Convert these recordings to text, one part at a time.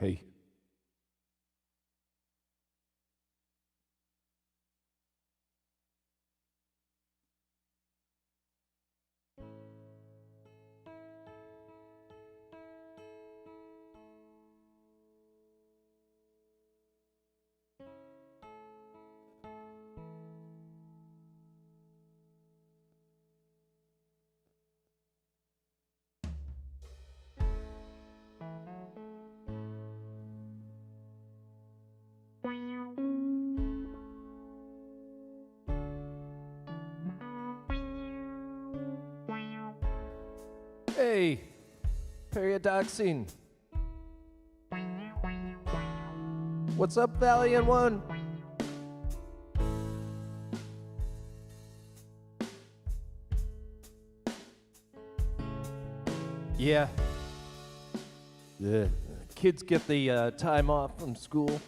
Hey. Hey, Periodoxine. What's up, Valiant One? Yeah. The kids get the time off from school,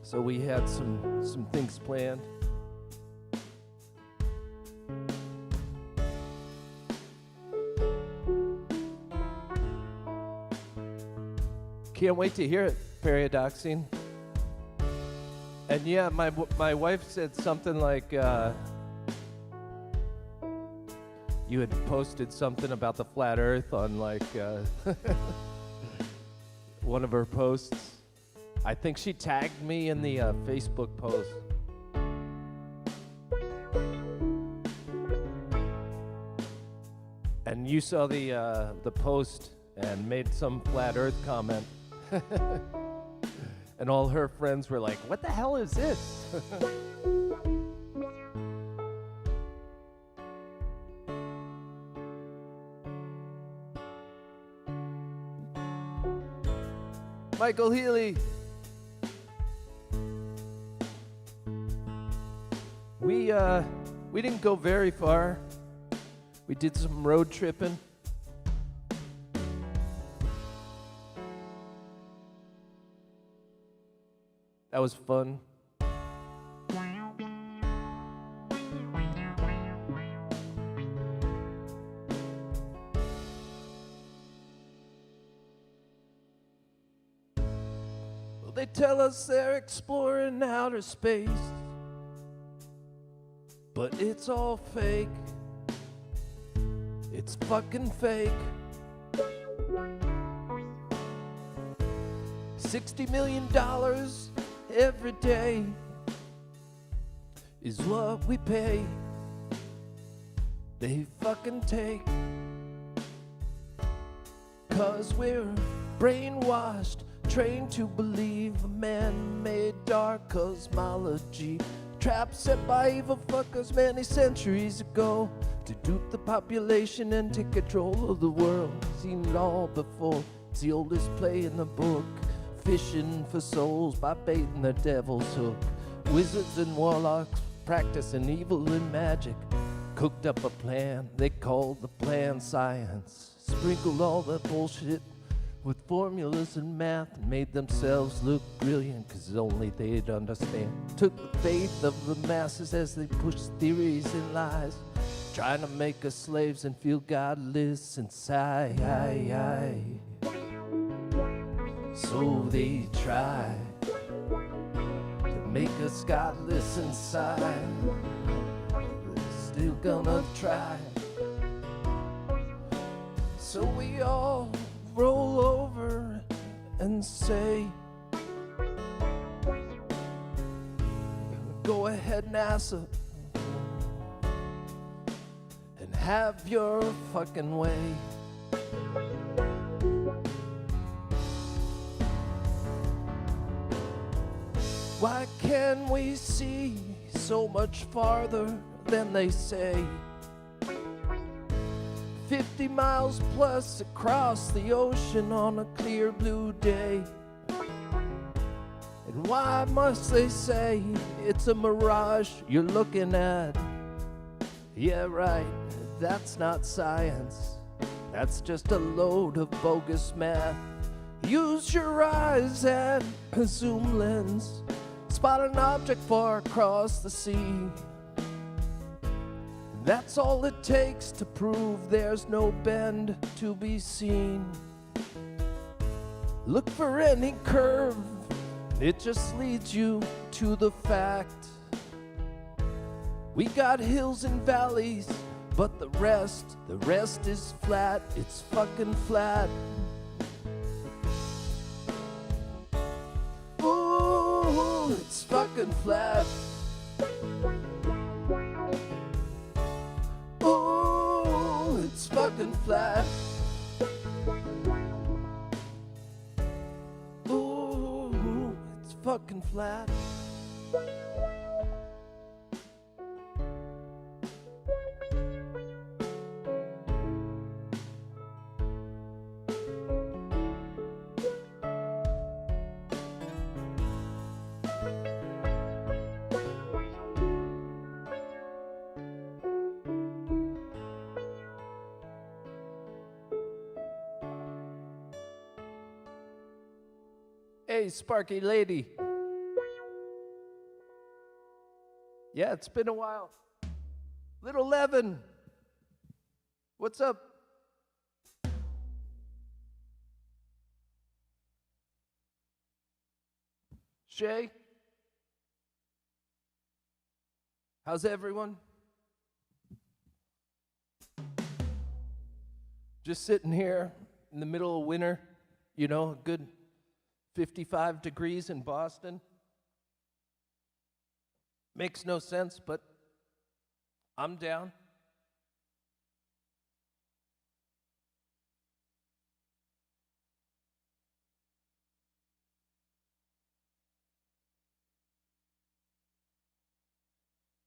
so we had some things planned. Can't wait to hear it, Periodoxine. And yeah, my wife said something like, you had posted something about the flat earth on like one of her posts. I think she tagged me in the Facebook post. And you saw the post and made some flat earth comment. And all her friends were like, what the hell is this? Michael Healy. We didn't go very far. We did some road tripping. That was fun. Well, they tell us they're exploring outer space, but it's all fake. It's fucking fake. $60 million every day is what we pay. They fucking take, 'cause we're brainwashed, trained to believe a man-made dark cosmology, trapped set by evil fuckers many centuries ago to dupe the population and take control of the world. Seen it all before. It's the oldest play in the book. Fishing for souls by baiting the devil's hook. Wizards and warlocks practicing evil and magic cooked up a plan they called the plan science. Sprinkled all the bullshit with formulas and math and made themselves look brilliant, 'cause only they'd understand. Took the faith of the masses as they pushed theories and lies, trying to make us slaves and feel godless inside. So they try to make us godless inside. They're still gonna try. So we all roll over and say, go ahead, NASA, and have your fucking way. Why can't we see so much farther than they say? 50 miles plus across the ocean on a clear blue day. And why must they say it's a mirage you're looking at? Yeah, right, that's not science. That's just a load of bogus math. Use your eyes and a zoom lens. Spot an object far across the sea. That's all it takes to prove there's no bend to be seen. Look for any curve, it just leads you to the fact. We got hills and valleys, but the rest is flat. It's fucking flat. Ooh, it's fucking flat. Ooh, it's fucking flat. Ooh, it's fucking flat. Hey, Sparky lady. Yeah, it's been a while. Little Levin. What's up? Shay? How's everyone? Just sitting here in the middle of winter, you know, a good 55 degrees in Boston. Makes no sense, but I'm down.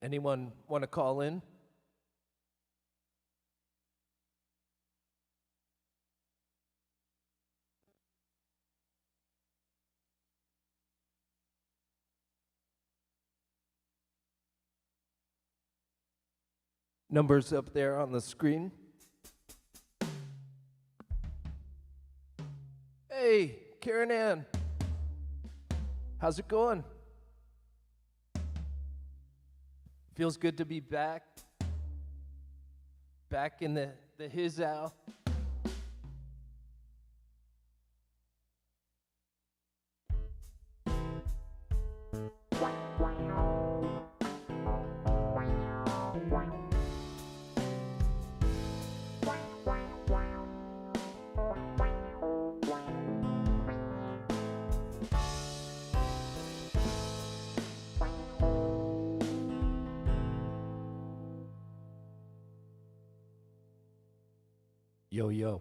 Anyone want to call in? Numbers up there on the screen. Hey, Karen Ann. How's it going? Feels good to be back. Back in the his owl. Yo, yo.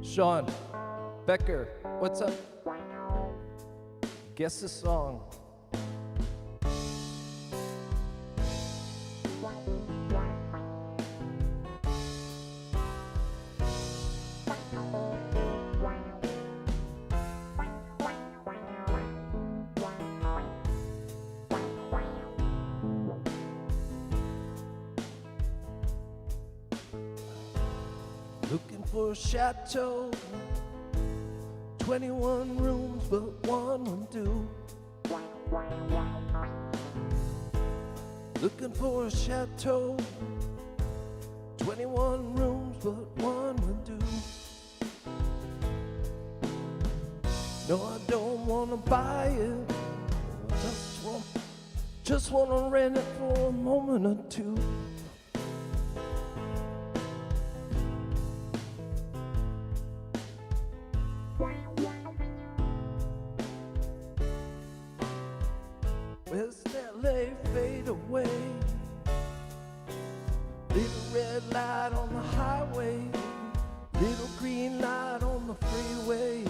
Sean Becker, what's up? Guess the song. Looking for a chateau, 21 rooms, but one will do. Looking for a chateau, 21 rooms, but one will do. No, I don't wanna buy it, just wanna rent it for a moment or two. West LA fade away, little red light on the highway, little green light on the freeway.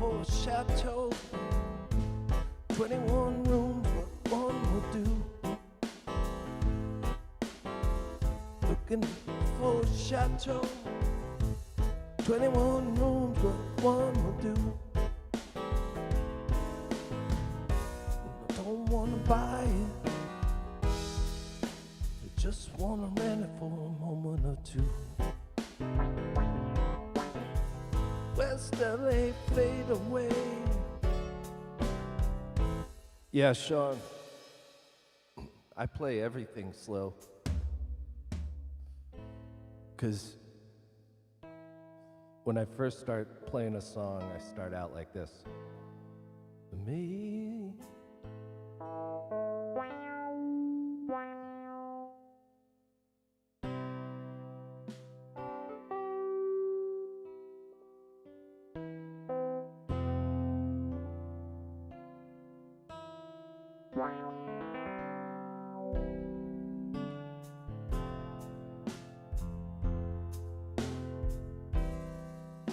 for a chateau. 21 rooms, what one will do. Looking for a chateau. 21 rooms, what one will do. I don't wanna buy it, I just wanna rent it for a moment or two. West LA, fade away. Yeah, Sean, I play everything slow. 'Cause when I first start playing a song, I start out like this. Me.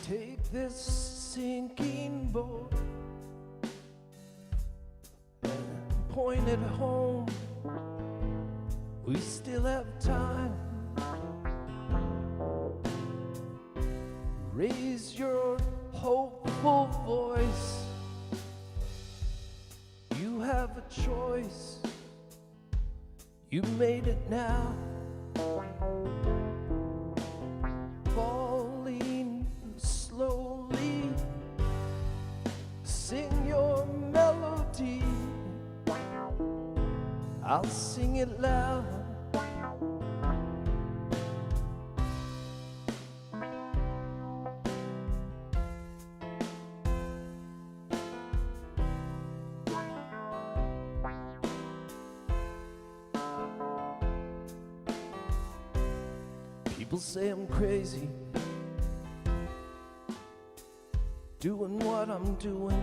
Take this sinking boat and point it home. We still have time. Raise your hopeful voice. You have a choice. You made it now. Falling slowly. Sing your melody. I'll sing it loud. People say I'm crazy, doing what I'm doing.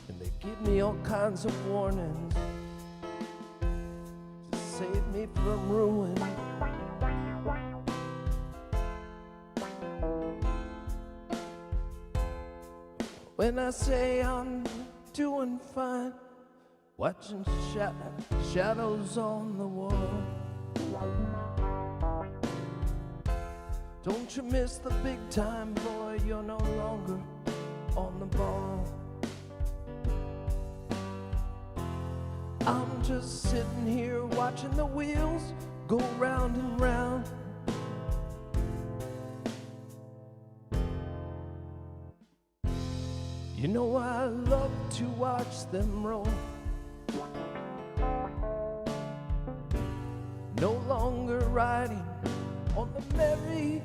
And they give me all kinds of warnings to save me from ruin. When I say I'm doing fine, watching shadows on the wall. Don't you miss the big time, boy, you're no longer on the ball. I'm just sitting here watching the wheels go round and round. You know I love to watch them roll. No longer riding on the merry-go-round.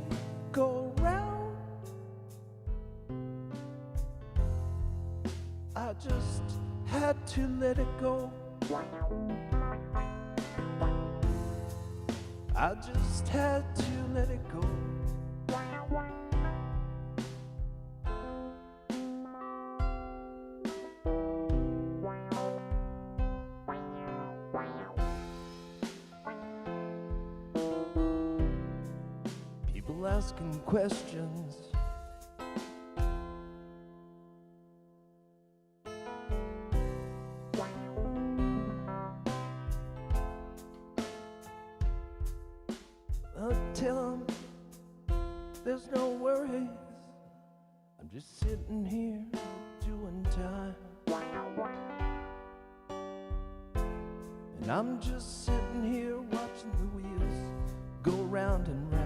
I just had to let it go. I just had to let it go. People asking questions. I'll tell them there's no worries. I'm just sitting here doing time. And I'm just sitting here watching the wheels go round and round.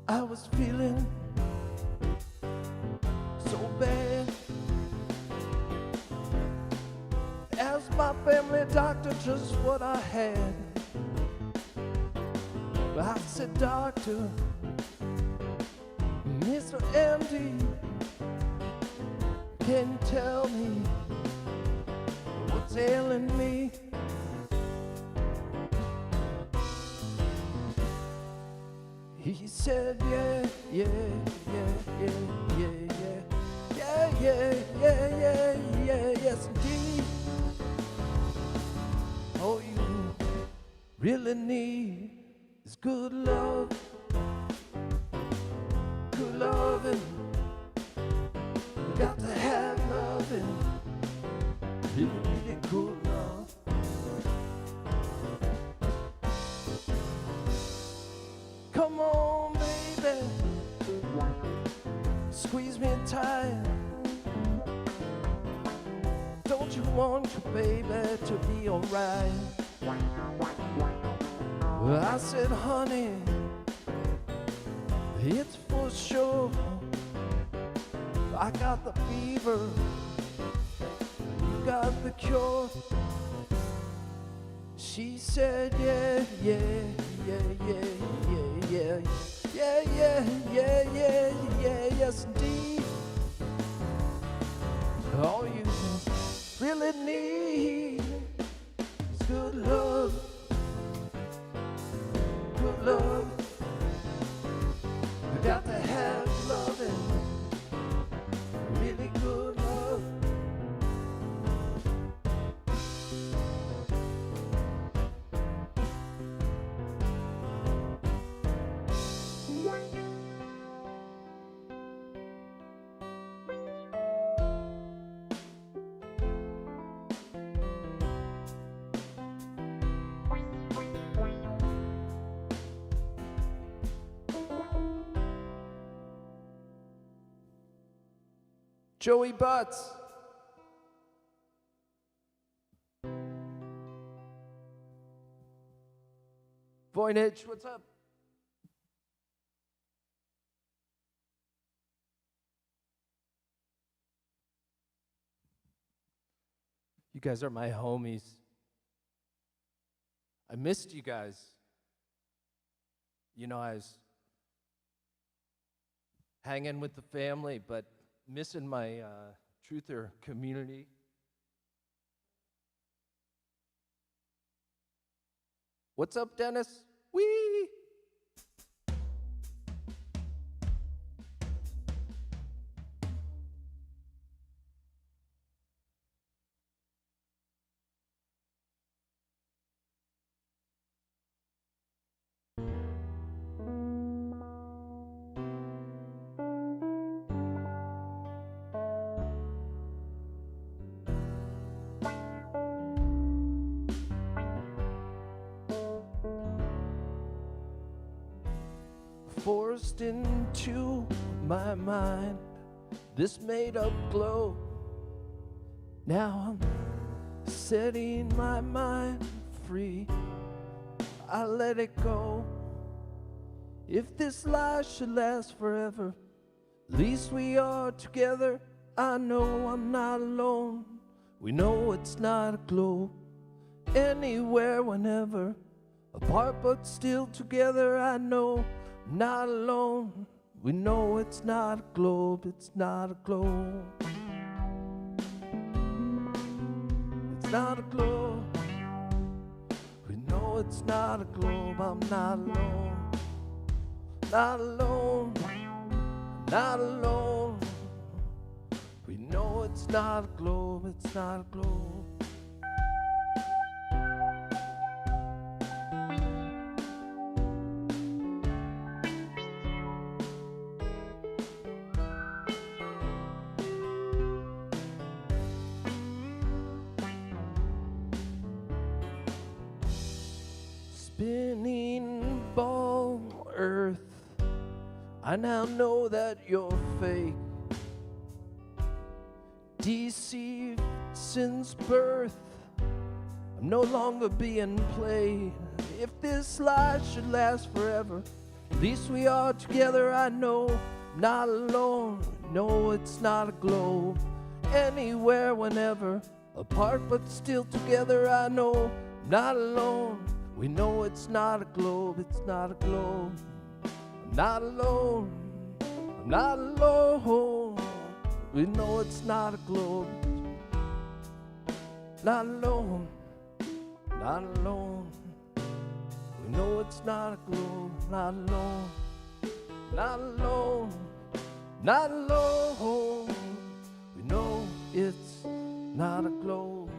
I was feeling so bad. Asked my family doctor just what I had. I said, doctor, Mr. Andy, can you tell me what's ailing me? He said, yeah, yeah, yeah, yeah, yeah, yeah, yeah, yeah, yeah, yeah, yeah, yes indeed. All you really need is good love, good loving. You got to have loving, really, really good love. Come on, baby, squeeze me tight. Don't you want your baby to be alright? Well, I said, honey, it's for sure. I got the fever, you got the cure. She said, yeah, yeah, yeah, yeah, yeah, yeah, yeah, yeah, yeah, yeah, yeah, yes indeed. All you really need is good love, good love. You got to have loving, really good love. Joey Butts. Voynich, what's up? You guys are my homies. I missed you guys. You know, I was hanging with the family, but missing my truther community. What's up, Dennis? Wee! Forced into my mind this made-up glow. Now I'm setting my mind free. I let it go. If this life should last forever, at least we are together. I know I'm not alone. We know it's not a globe. Anywhere, whenever, apart but still together. I know I'm not alone. We know it's not a globe, it's not a globe. It's not a globe. We know it's not a globe. I'm not alone. Not alone. Not alone. We know it's not a globe, it's not a globe. Spinning ball earth, I now know that you're fake. Deceived since birth, I'm no longer being played. If this life should last forever, At least we are together, I know. Not alone, no, it's not a globe. Anywhere, whenever, apart but still together, I know. Not alone, we know it's not a globe, it's not a globe. I'm not alone, I'm not alone. We know it's not a globe. Not alone, not alone. We know it's not a globe, not alone, not alone, not alone. We know it's not a globe.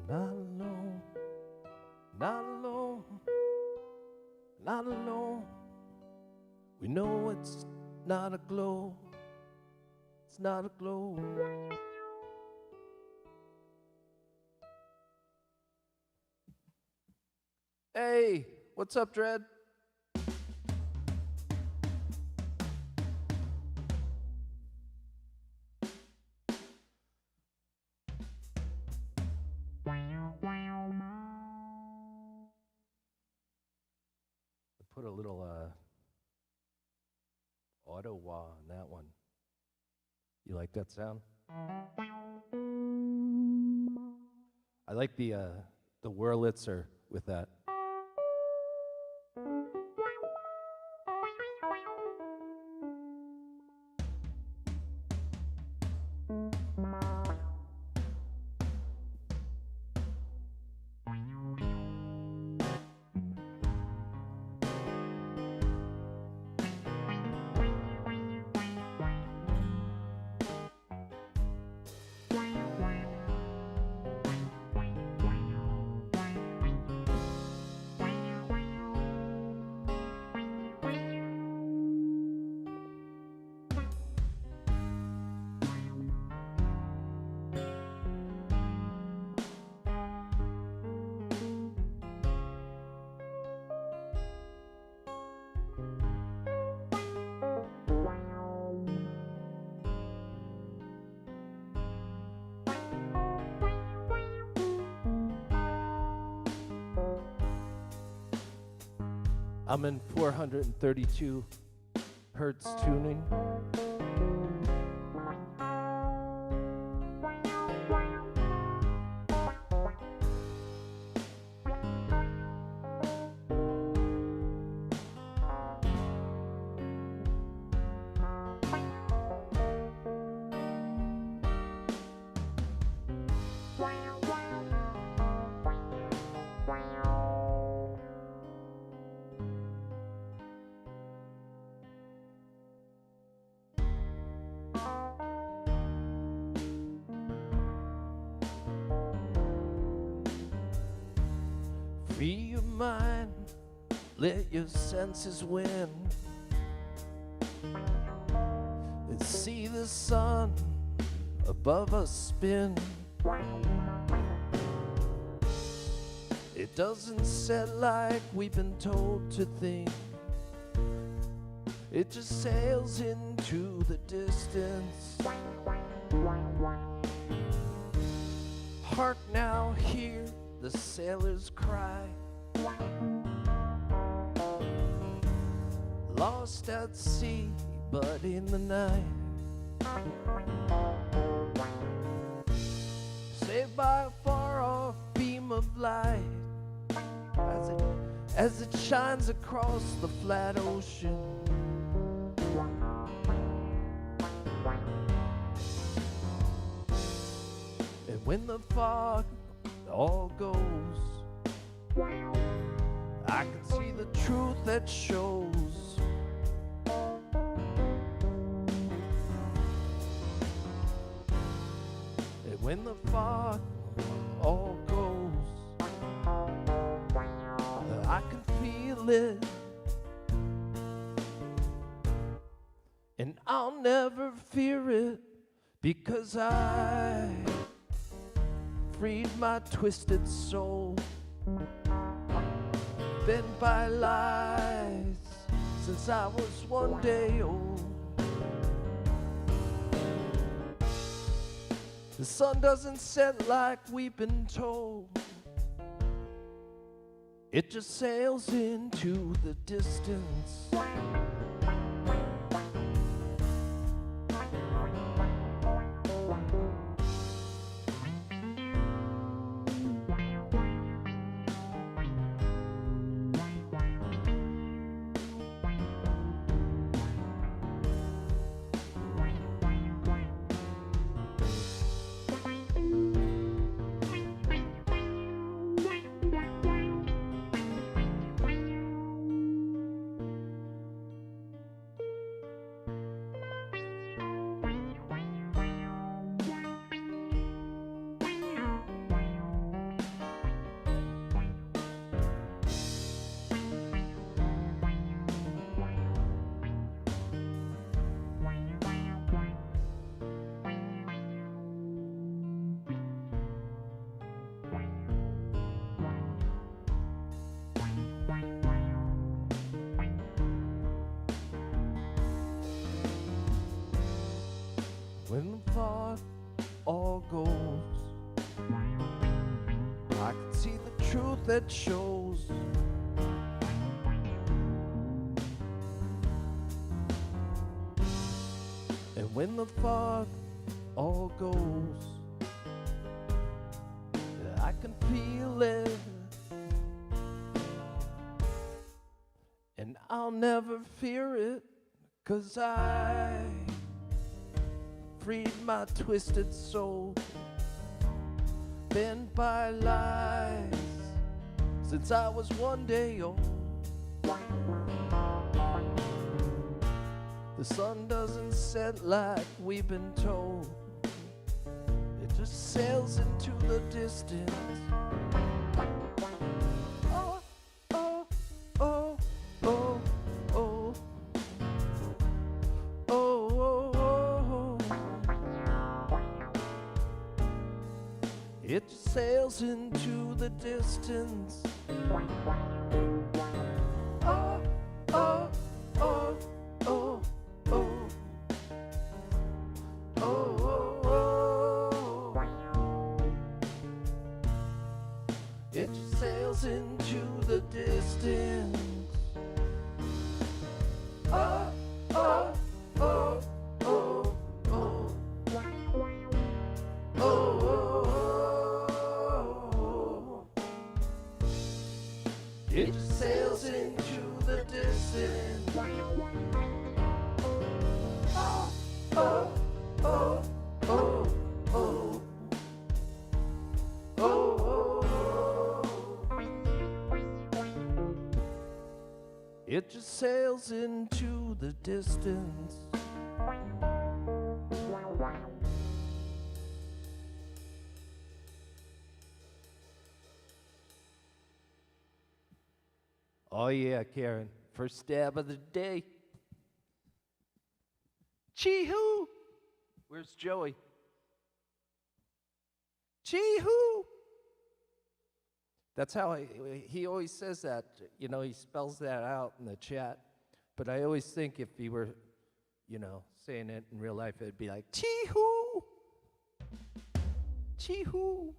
Not alone, not alone, not alone. We know it's not a globe, it's not a globe. Hey, what's up, Dread? Put a little auto wah on that one. You like that sound? I like the Wurlitzer with that. I'm in 432 hertz tuning. Free your mind, let your senses win, and see the sun above us spin. It doesn't set like we've been told to think. It just sails into the distance. Hark now, hear the sailors cry, lost at sea, but in the night, saved by a far-off beam of light, as it shines across the flat ocean. And when the fog all goes, I can see the truth that shows. And when the fog all goes, I can feel it. And I'll never fear it, because I freed my twisted soul, bent by lies since I was 1 day old. The sun doesn't set like we've been told. It just sails into the distance. When the fog all goes, I can see the truth that shows. And when the fog all goes, I can feel it. And I'll never fear it, 'cause I freed my twisted soul, bent by lies since I was 1 day old. The sun doesn't set like we've been told. It just sails into the distance. Oh, oh, oh, oh, oh, oh, oh, oh. It just sails into the distance. Oh, oh, oh, oh, oh, oh, oh, oh. It just sails into the distance. Oh, oh, oh, oh, oh, oh, oh. It just sails into the distance. Oh, oh, oh, oh, oh, oh, oh. It just sails into the distance. Oh yeah, Karen. First stab of the day. Chee-hoo! Where's Joey? Chee-hoo! That's how he always says that. You know, he spells that out in the chat. But I always think if he were, you know, saying it in real life, it'd be like, chee-hoo! Chee-hoo!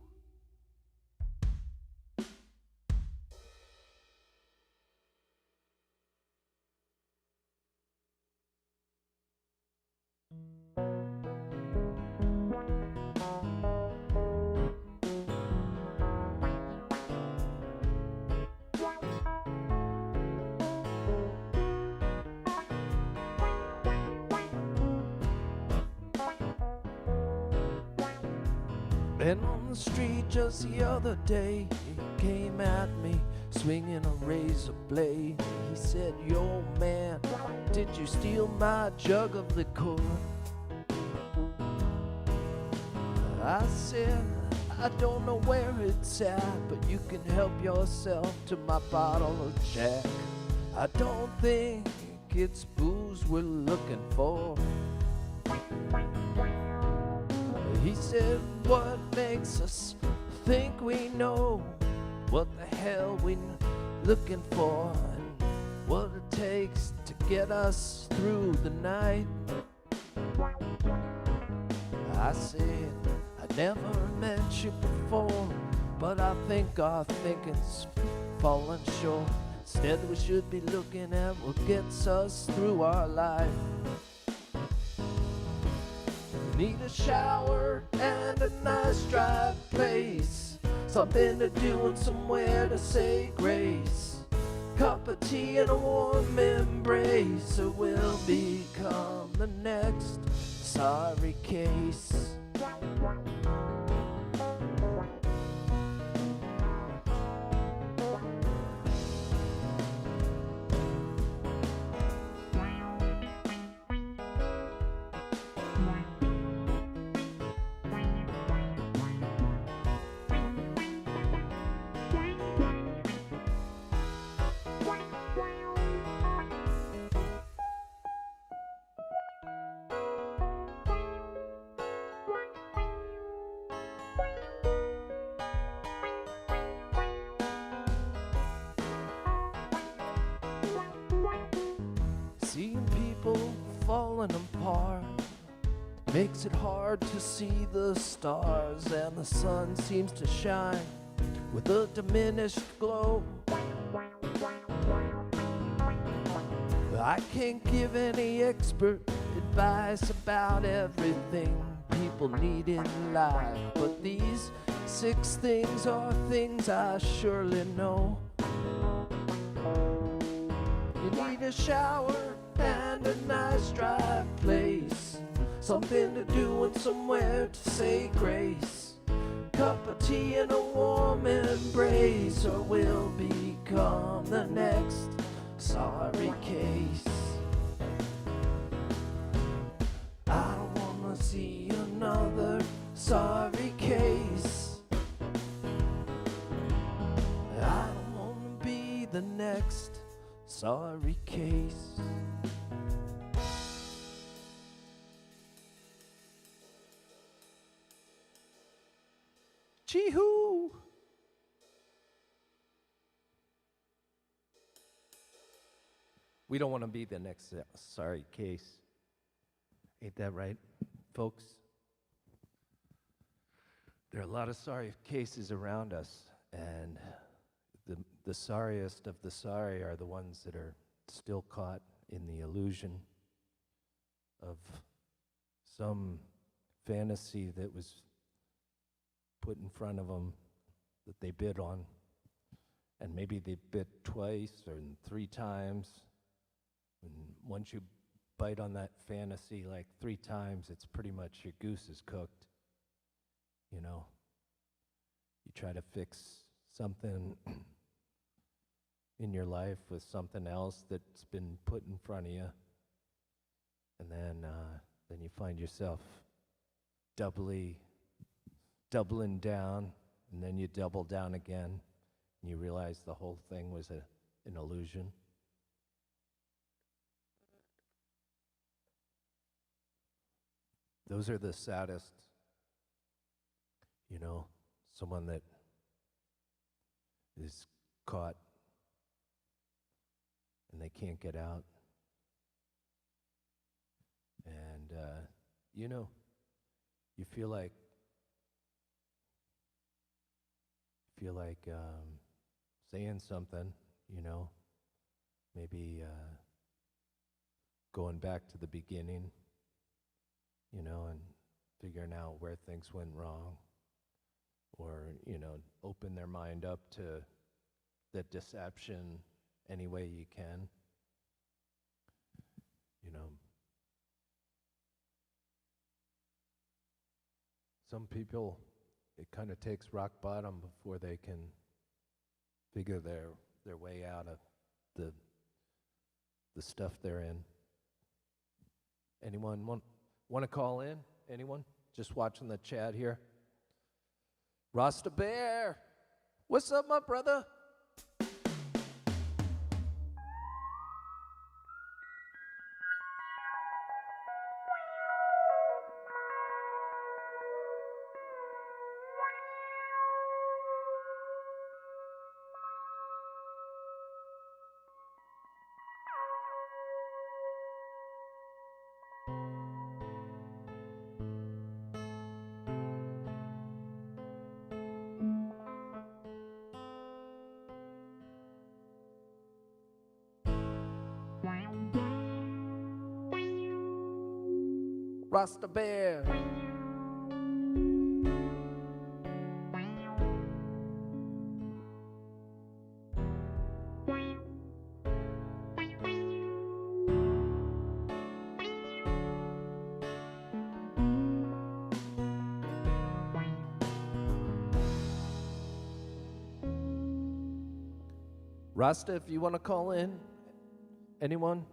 And on the street just the other day, he came at me, swinging a razor blade. He said, "Yo, man, did you steal my jug of liquor?" I said, "I don't know where it's at, but you can help yourself to my bottle of Jack. I don't think it's booze we're looking for." He said, "What makes us think we know what the hell we're looking for, and what it takes to get us through the night?" I said, "I never met you before, but I think our thinking's falling short. Instead we should be looking at what gets us through our life. We need a shower and a nice dry place, something to do and somewhere to say grace. Cup of tea and a warm embrace, or we'll become the next sorry case." Seeing people falling apart makes it hard to see the stars, and the sun seems to shine with a diminished glow. I can't give any expert advice about everything people need in life, but these 6 things are things I surely know. You need a shower and a nice dry place, something to do and somewhere to say grace. Cup of tea and a warm embrace, or we'll become the next sorry case. I don't wanna see another sorry case. I don't wanna be the next sorry case. Chee-hoo! We don't want to be the next sorry case. Ain't that right, folks? There are a lot of sorry cases around us, and the sorriest of the sorry are the ones that are still caught in the illusion of some fantasy that was put in front of them that they bid on, and maybe they bid twice or 3 times, and once you bite on that fantasy like 3 times, it's pretty much your goose is cooked. You know, you try to fix something in your life with something else that's been put in front of you, and then you find yourself doubling down, and then you double down again, and you realize the whole thing was an illusion. Those are the saddest, you know, someone that is caught and they can't get out. And, you know, you feel like saying something, you know, maybe going back to the beginning, you know, and figuring out where things went wrong, or, you know, open their mind up to the deception any way you can, you know. Some people, it kind of takes rock bottom before they can figure their their way out of the stuff they're in. Anyone want to call in? Anyone? Just watching the chat here. Rasta Bear, what's up, my brother? Rasta Bear. Rasta, if you want to call in, anyone?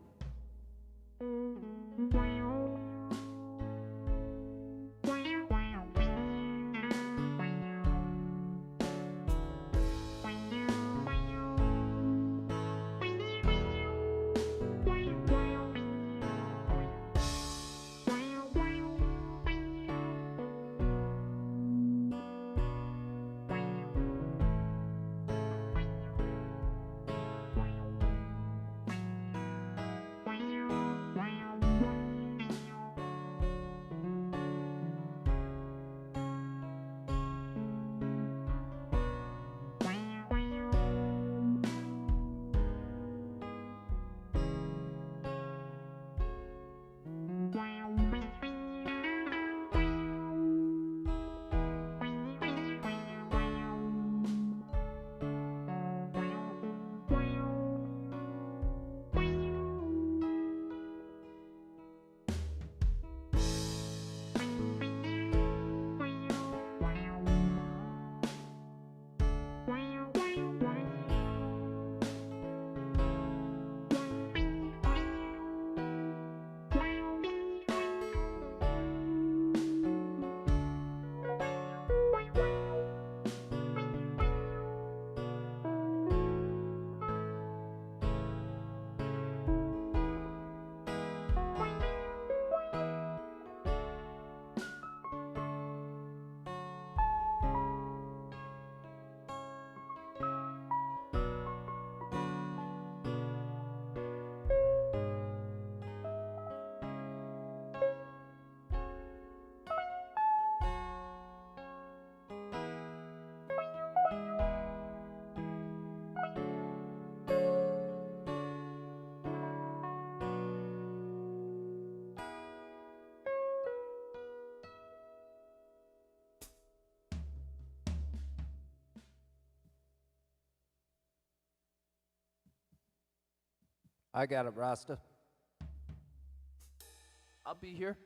I got it, Rasta. I'll be here.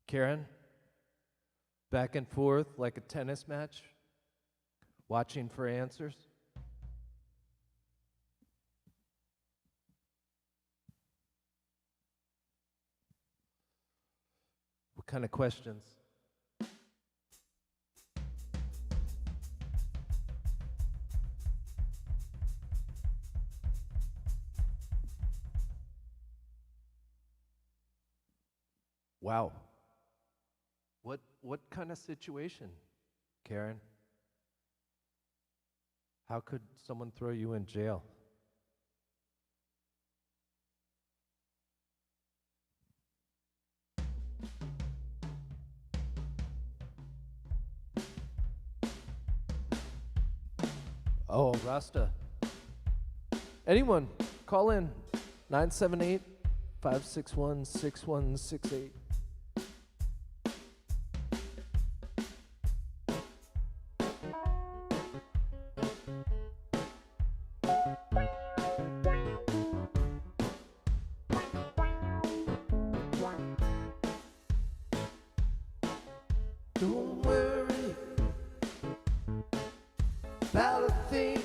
Karen, back and forth like a tennis match, watching for answers. What kind of questions? Wow. What kind of situation, Karen? How could someone throw you in jail? Oh, Rasta. Anyone, call in 978-561-6168. Don't worry about a thing,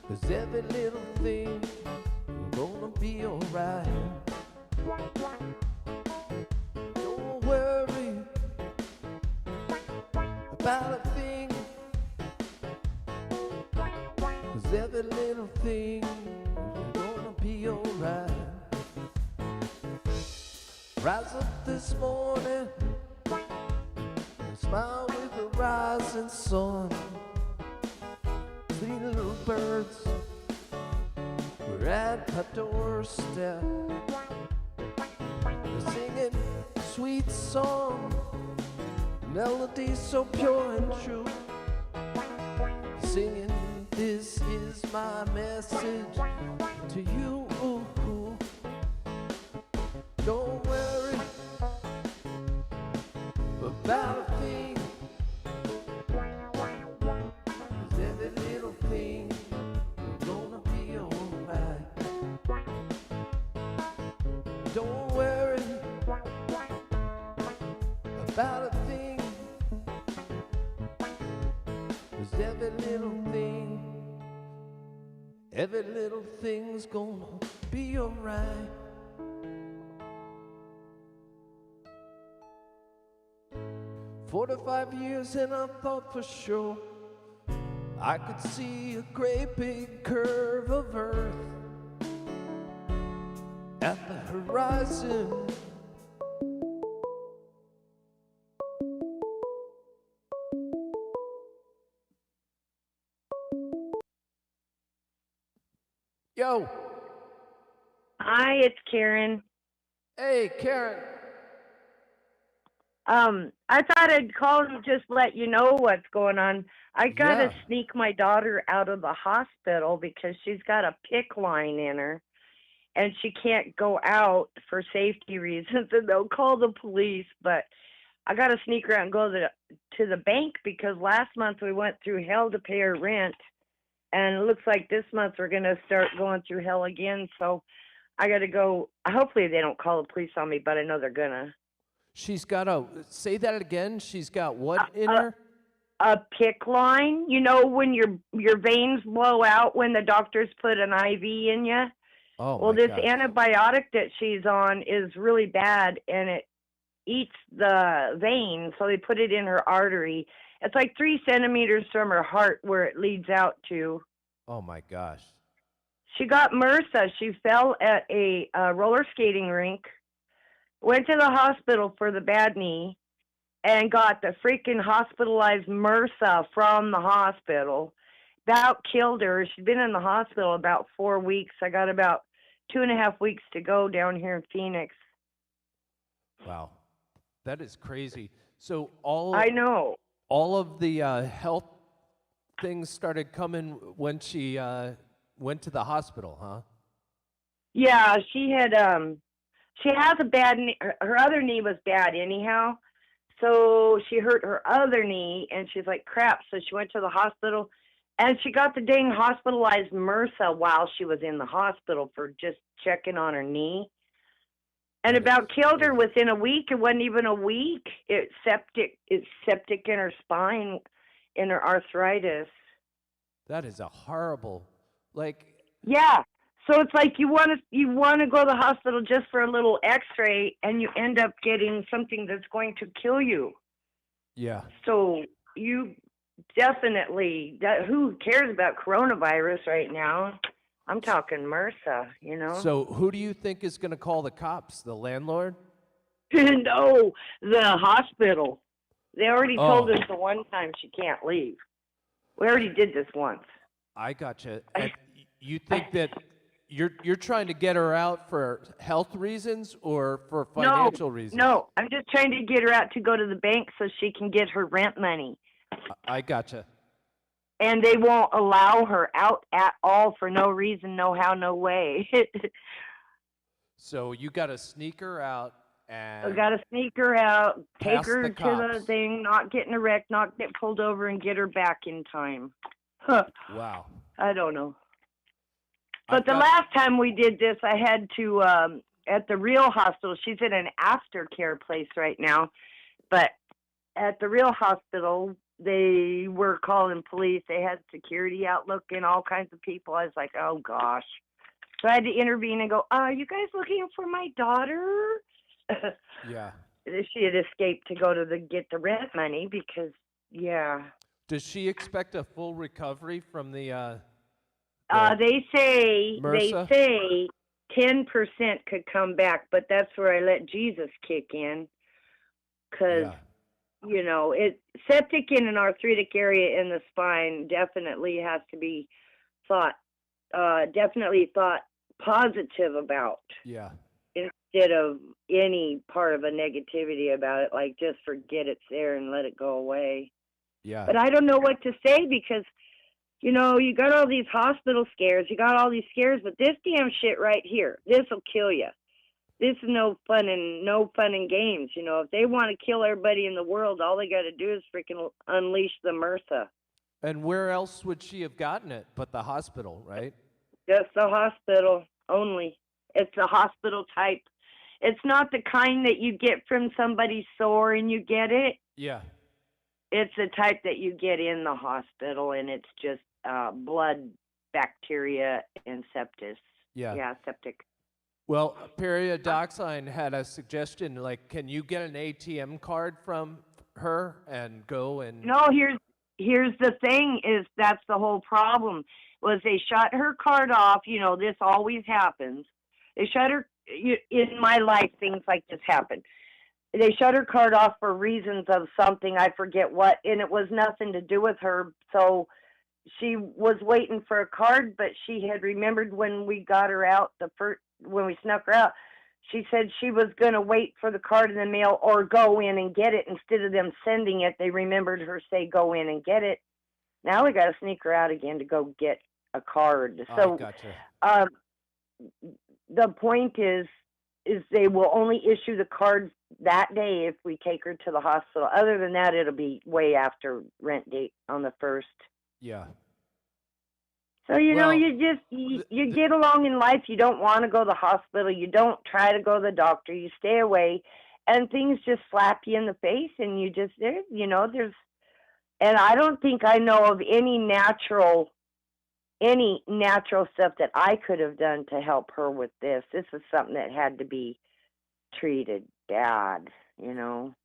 'cause every little thing is gonna be alright. Don't worry about a thing, 'cause every little thing is gonna be alright. Rise up this morning and smile with the rising sun. Three little birds were at my doorstep. They're singing sweet song, melody so pure and true. Singing, this is my message to you. Don't worry about a thing, 'cause every little thing is gonna be alright. Don't worry about a thing, 'cause every little thing's gonna be alright. 45 years and I thought for sure I could see a great big curve of earth at the horizon. Yo. Hi, it's Karen. Hey, Karen. I thought I'd call and just let you know what's going on. I gotta Yeah. sneak my daughter out of the hospital because she's got a PICC line in her and she can't go out for safety reasons and they'll call the police, but I gotta sneak her out and go to the bank because last month we went through hell to pay her rent and it looks like this month we're gonna start going through hell again, so I gotta go. Hopefully they don't call the police on me, but I know they're gonna. She's got say that again. She's got what in her? A PICC line. You know when your veins blow out when the doctors put an IV in you? Oh, well, my this gosh. antibiotic that she's on is really bad and it eats the vein, so they put it in her artery. It's like 3 centimeters from her heart where it leads out to. Oh, my gosh. She got MRSA. She fell at a roller skating rink, went to the hospital for the bad knee, and got the freaking hospitalized MRSA from the hospital. About killed her. She'd been in the hospital about 4 weeks. I got about 2.5 weeks to go down here in Phoenix. Wow. That is crazy. So I know. all of the health things started coming when she went to the hospital, huh? Yeah, she has a bad knee. Her other knee was bad anyhow. So she hurt her other knee and she's like, crap. So she went to the hospital and she got the dang hospitalized MRSA while she was in the hospital for just checking on her knee. And about killed her within a week. It wasn't even a week. It's septic in her spine, in her arthritis. That is a horrible, Yeah. So it's like you want to go to the hospital just for a little X-ray, and you end up getting something that's going to kill you. Yeah. So you definitely. Who cares about coronavirus right now? I'm talking MRSA. You know. So who do you think is going to call the cops? The landlord? No, the hospital. They already told us the one time she can't leave. We already did this once. I gotcha. And you think that you're trying to get her out for health reasons or for financial reasons? No, I'm just trying to get her out to go to the bank so she can get her rent money. I gotcha. And they won't allow her out at all for no reason, no how, no way. So you got to sneak her out and I got to sneak her out, take her to cops. the thing, not get in a wreck, not get pulled over, and get her back in time. Huh. Wow. I don't know. But the last time we did this, I had to at the real hospital. She's in an aftercare place right now, but at the real hospital, they were calling police. They had security out looking, all kinds of people. I was like, oh gosh. So I had to intervene and go, are you guys looking for my daughter? Yeah. She had escaped to go to get the rent money because, yeah. Does she expect a full recovery from the They MRSA? say 10% could come back, but that's where I let Jesus kick in, because you know, septic in an arthritic area in the spine definitely has to be definitely thought positive about. Yeah. Instead of any part of a negativity about it, like just forget it's there and let it go away. Yeah. But I don't know what to say because, you know, you got all these hospital scares, you got all these scares, but this damn shit right here, this will kill you. This is no fun and games. You know, if they want to kill everybody in the world, all they got to do is freaking unleash the MRSA. And where else would she have gotten it but the hospital, right? Just the hospital only. It's a hospital type. It's not the kind that you get from somebody sore and you get it. Yeah. It's the type that you get in the hospital, and it's just blood bacteria and sepsis. Yeah. Yeah, septic. Well, Periodoxine had a suggestion, like, can you get an ATM card from her and go and... No, here's the thing, is that's the whole problem, was they shut her card off. You know, this always happens. They shut her, in my life, things like this happen. They shut her card off for reasons of something, I forget what, and it was nothing to do with her. So she was waiting for a card, but she had remembered when we got her out, when we snuck her out, she said she was going to wait for the card in the mail or go in and get it. Instead of them sending it, they remembered her say, go in and get it. Now we got to sneak her out again to go get a card. So, gotcha. The point is they will only issue the cards that day if we take her to the hospital. Other than that, it'll be way after rent date on the 1st. Yeah. So, you know, you get along in life. You don't want to go to the hospital. You don't try to go to the doctor. You stay away, and things just slap you in the face, and you just, you know, and I don't think I know of any natural stuff that I could have done to help her with this. This is something that had to be treated bad, you know.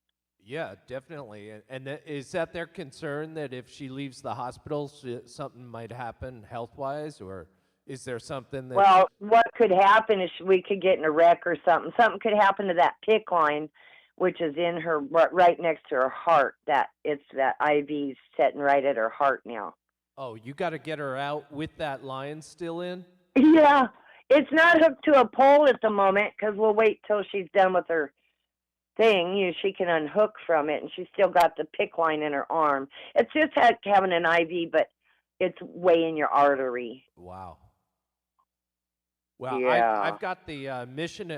Yeah, definitely. And is that their concern, that if she leaves the hospital, something might happen health-wise, or is there something that... Well, what could happen is we could get in a wreck or something. Something could happen to that PICC line, which is in her, right next to her heart. It's that IV's sitting right at her heart now. Oh, you got to get her out with that line still in? Yeah. It's not hooked to a pole at the moment because we'll wait till she's done with her thing. She can unhook from it, and she's still got the PICC line in her arm. It's just having an IV, but it's way in your artery. Wow. Well, yeah. I've got the Mission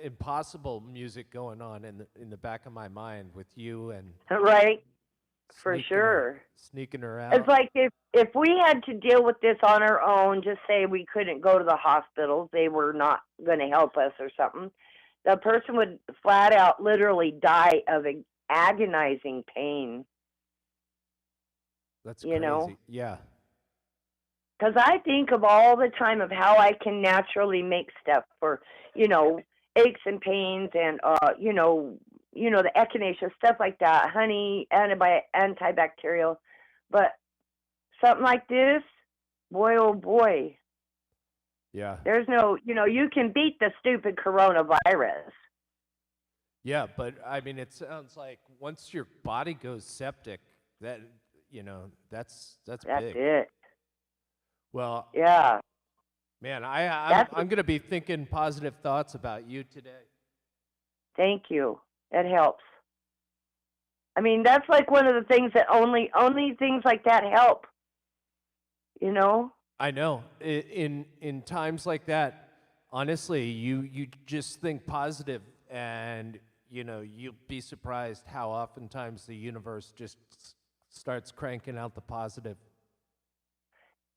Impossible music going on in the back of my mind with you and... Right. For sure. Sneaking her out. It's like if we had to deal with this on our own, just say we couldn't go to the hospitals, they were not going to help us or something, the person would flat out literally die of agonizing pain. That's crazy. You know? Yeah. Because I think of all the time of how I can naturally make stuff for, you know, aches and pains and, you know, the echinacea, stuff like that, honey, antibacterial. But something like this, boy, oh boy. Yeah. There's no, you know, you can beat the stupid coronavirus. Yeah, but I mean, it sounds like once your body goes septic, that, you know, that's big. That's it. Well, yeah. Man, I'm going to be thinking positive thoughts about you today. Thank you. It helps. I mean, that's like one of the things that only things like that help. You know? I know. In times like that, honestly, you just think positive, and you know, you'll be surprised how oftentimes the universe just starts cranking out the positive.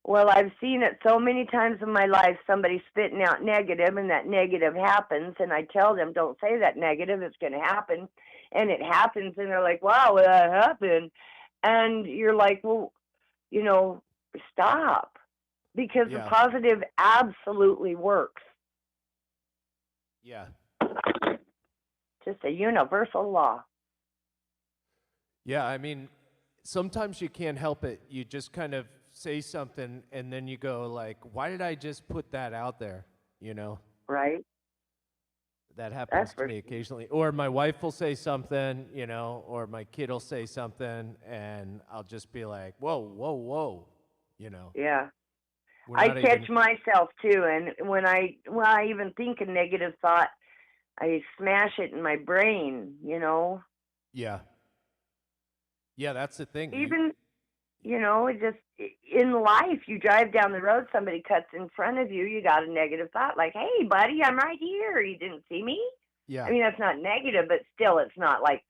Well, I've seen it so many times in my life, somebody spitting out negative, and that negative happens, and I tell them, don't say that negative, it's going to happen. And it happens, and they're like, wow, that happened. And you're like, well, you know, stop. Because the Yeah. positive absolutely works. Yeah. Just a universal law. Yeah, I mean, sometimes you can't help it. You just kind of say something and then you go like, why did I just put that out there? You know? Right? That That's happens to for me occasionally. Or my wife will say something, you know, or my kid will say something and I'll just be like, whoa, whoa, whoa, you know. yeah. We're I not catch even myself too, and when I even think a negative thought, I smash it in my brain. yeah. Yeah, that's the thing. Even it just in life, you drive down the road, somebody cuts in front of you, you got a negative thought like, "Hey, buddy, I'm right here. You didn't see me." I Yeah. mean, that's not negative, but still, it's not like,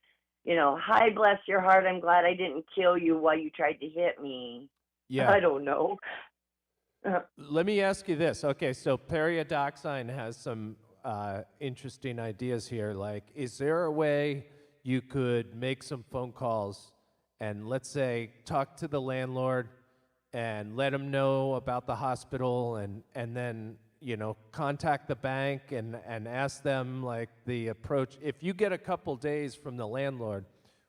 "Hi, bless your heart. I'm glad I didn't kill you while you tried to hit me." Yeah. I don't know. Let me ask you this. Okay, so Periodoxine has some interesting ideas here. Like, is there a way you could make some phone calls and, let's say, talk to the landlord and let him know about the hospital and then, contact the bank and ask them, like, the approach? If you get a couple days from the landlord,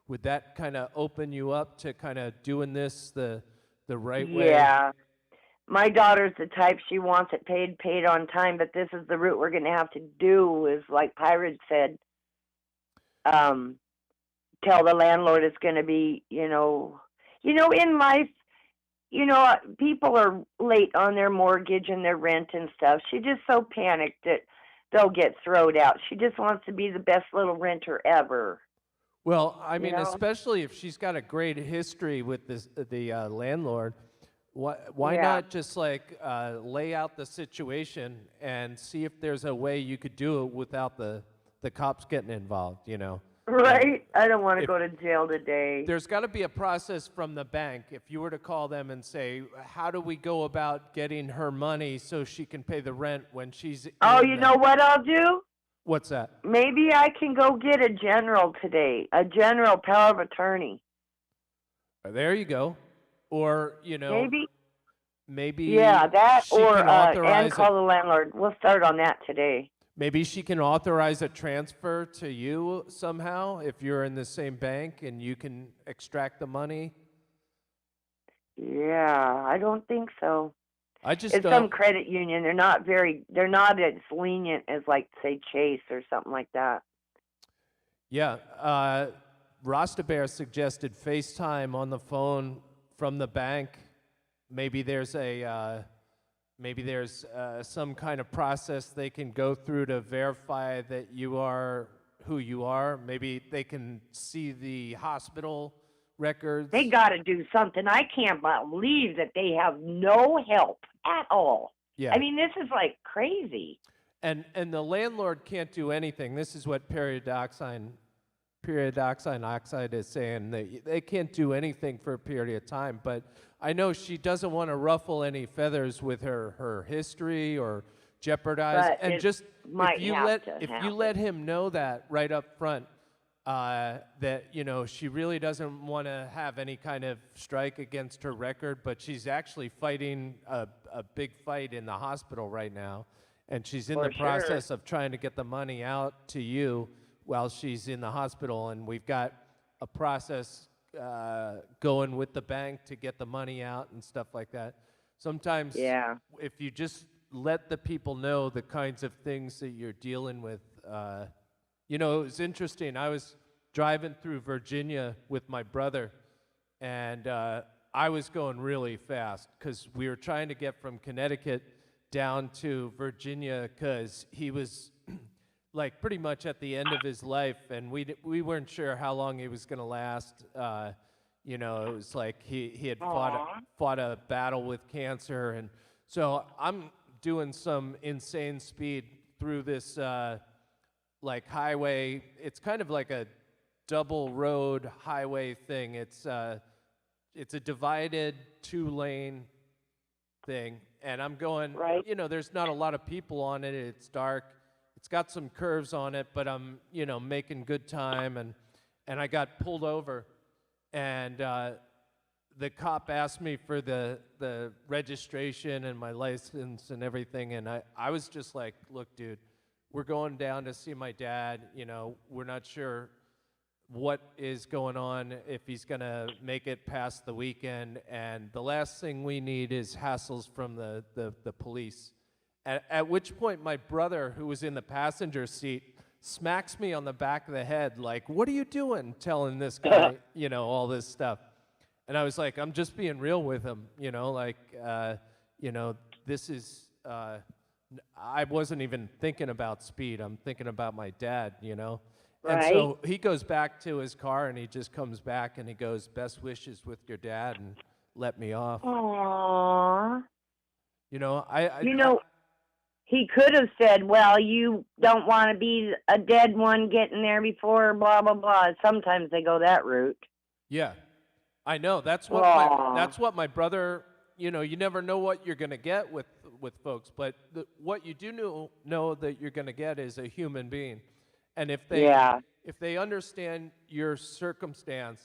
would that kind of open you up to kind of doing this the right way? Yeah. My daughter's the type, she wants it paid on time, but this is the route we're going to have to do. Is like Pirate said, um, tell the landlord it's going to be, in life, people are late on their mortgage and their rent and stuff. She's just so panicked that they'll get thrown out. She just wants to be the best little renter ever, Well, I you mean, know? especially if she's got a great history with the landlord, why Yeah. not just like lay out the situation and see if there's a way you could do it without the cops getting involved, you know? Like, Right? I don't want to if go to jail today. there's got to be a process from the bank. If you were to call them and say, how do we go about getting her money so she can pay the rent when she's Oh, in you know what I'll do? what's that? Maybe I can go get a general today, a general power of attorney. There you go. Or, Maybe, yeah, maybe that she or can and authorize a call the landlord. We'll start on that today. maybe she can authorize a transfer to you somehow if you're in the same bank and you can extract the money. Yeah, I don't think so. I just It's some don't. credit union. They're not as lenient as like say Chase or something like that. Yeah. Rasta Bear suggested FaceTime on the phone from the bank. Maybe there's some kind of process they can go through to verify that you are who you are. Maybe they can see the hospital They records. got to do something. I can't believe that they have no help at all. I Yeah. mean, this is like crazy. And the landlord can't do anything. This is what periodic oxide is saying. They can't do anything for a period of time. But I know she doesn't want to ruffle any feathers with her history or jeopardize. But And it just might have to if you happen. let him know that right up front, that she really doesn't want to have any kind of strike against her record, but she's actually fighting a big fight in the hospital right now, and she's in the For sure. process of trying to get the money out to you while she's in the hospital, and we've got a process going with the bank to get the money out and stuff like that. Sometimes, Yeah. if you just let the people know the kinds of things that you're dealing with, it was interesting. I was driving through Virginia with my brother, and I was going really fast because we were trying to get from Connecticut down to Virginia because he was like pretty much at the end of his life, and we weren't sure how long he was going to last. It was like he had Aw. fought a battle with cancer, and so I'm doing some insane speed through this like highway. It's kind of like a double road highway thing. It's a divided 2-lane thing, and I'm going, Right. there's not a lot of people on it. It's dark. It's got some curves on it, but I'm, making good time, and I got pulled over, and the cop asked me for the registration and my license and everything, and I was just like, look, dude, we're going down to see my dad. We're not sure what is going on, if he's going to make it past the weekend, and the last thing we need is hassles from the police. At which point my brother, who was in the passenger seat, smacks me on the back of the head like, what are you doing telling this guy, all this stuff? And I was like, I'm just being real with him, this is, I wasn't even thinking about speed. I'm thinking about my dad, And Right. so he goes back to his car, and he just comes back, and he goes, best wishes with your dad, and let me off. Aww. I You know, he could have said, well, you don't want to be a dead one getting there before blah, blah, blah. Sometimes they go that route. yeah, I know. That's what my brother, you never know what you're going to get with folks, but what you do know that you're going to get is a human being. And if they understand your circumstance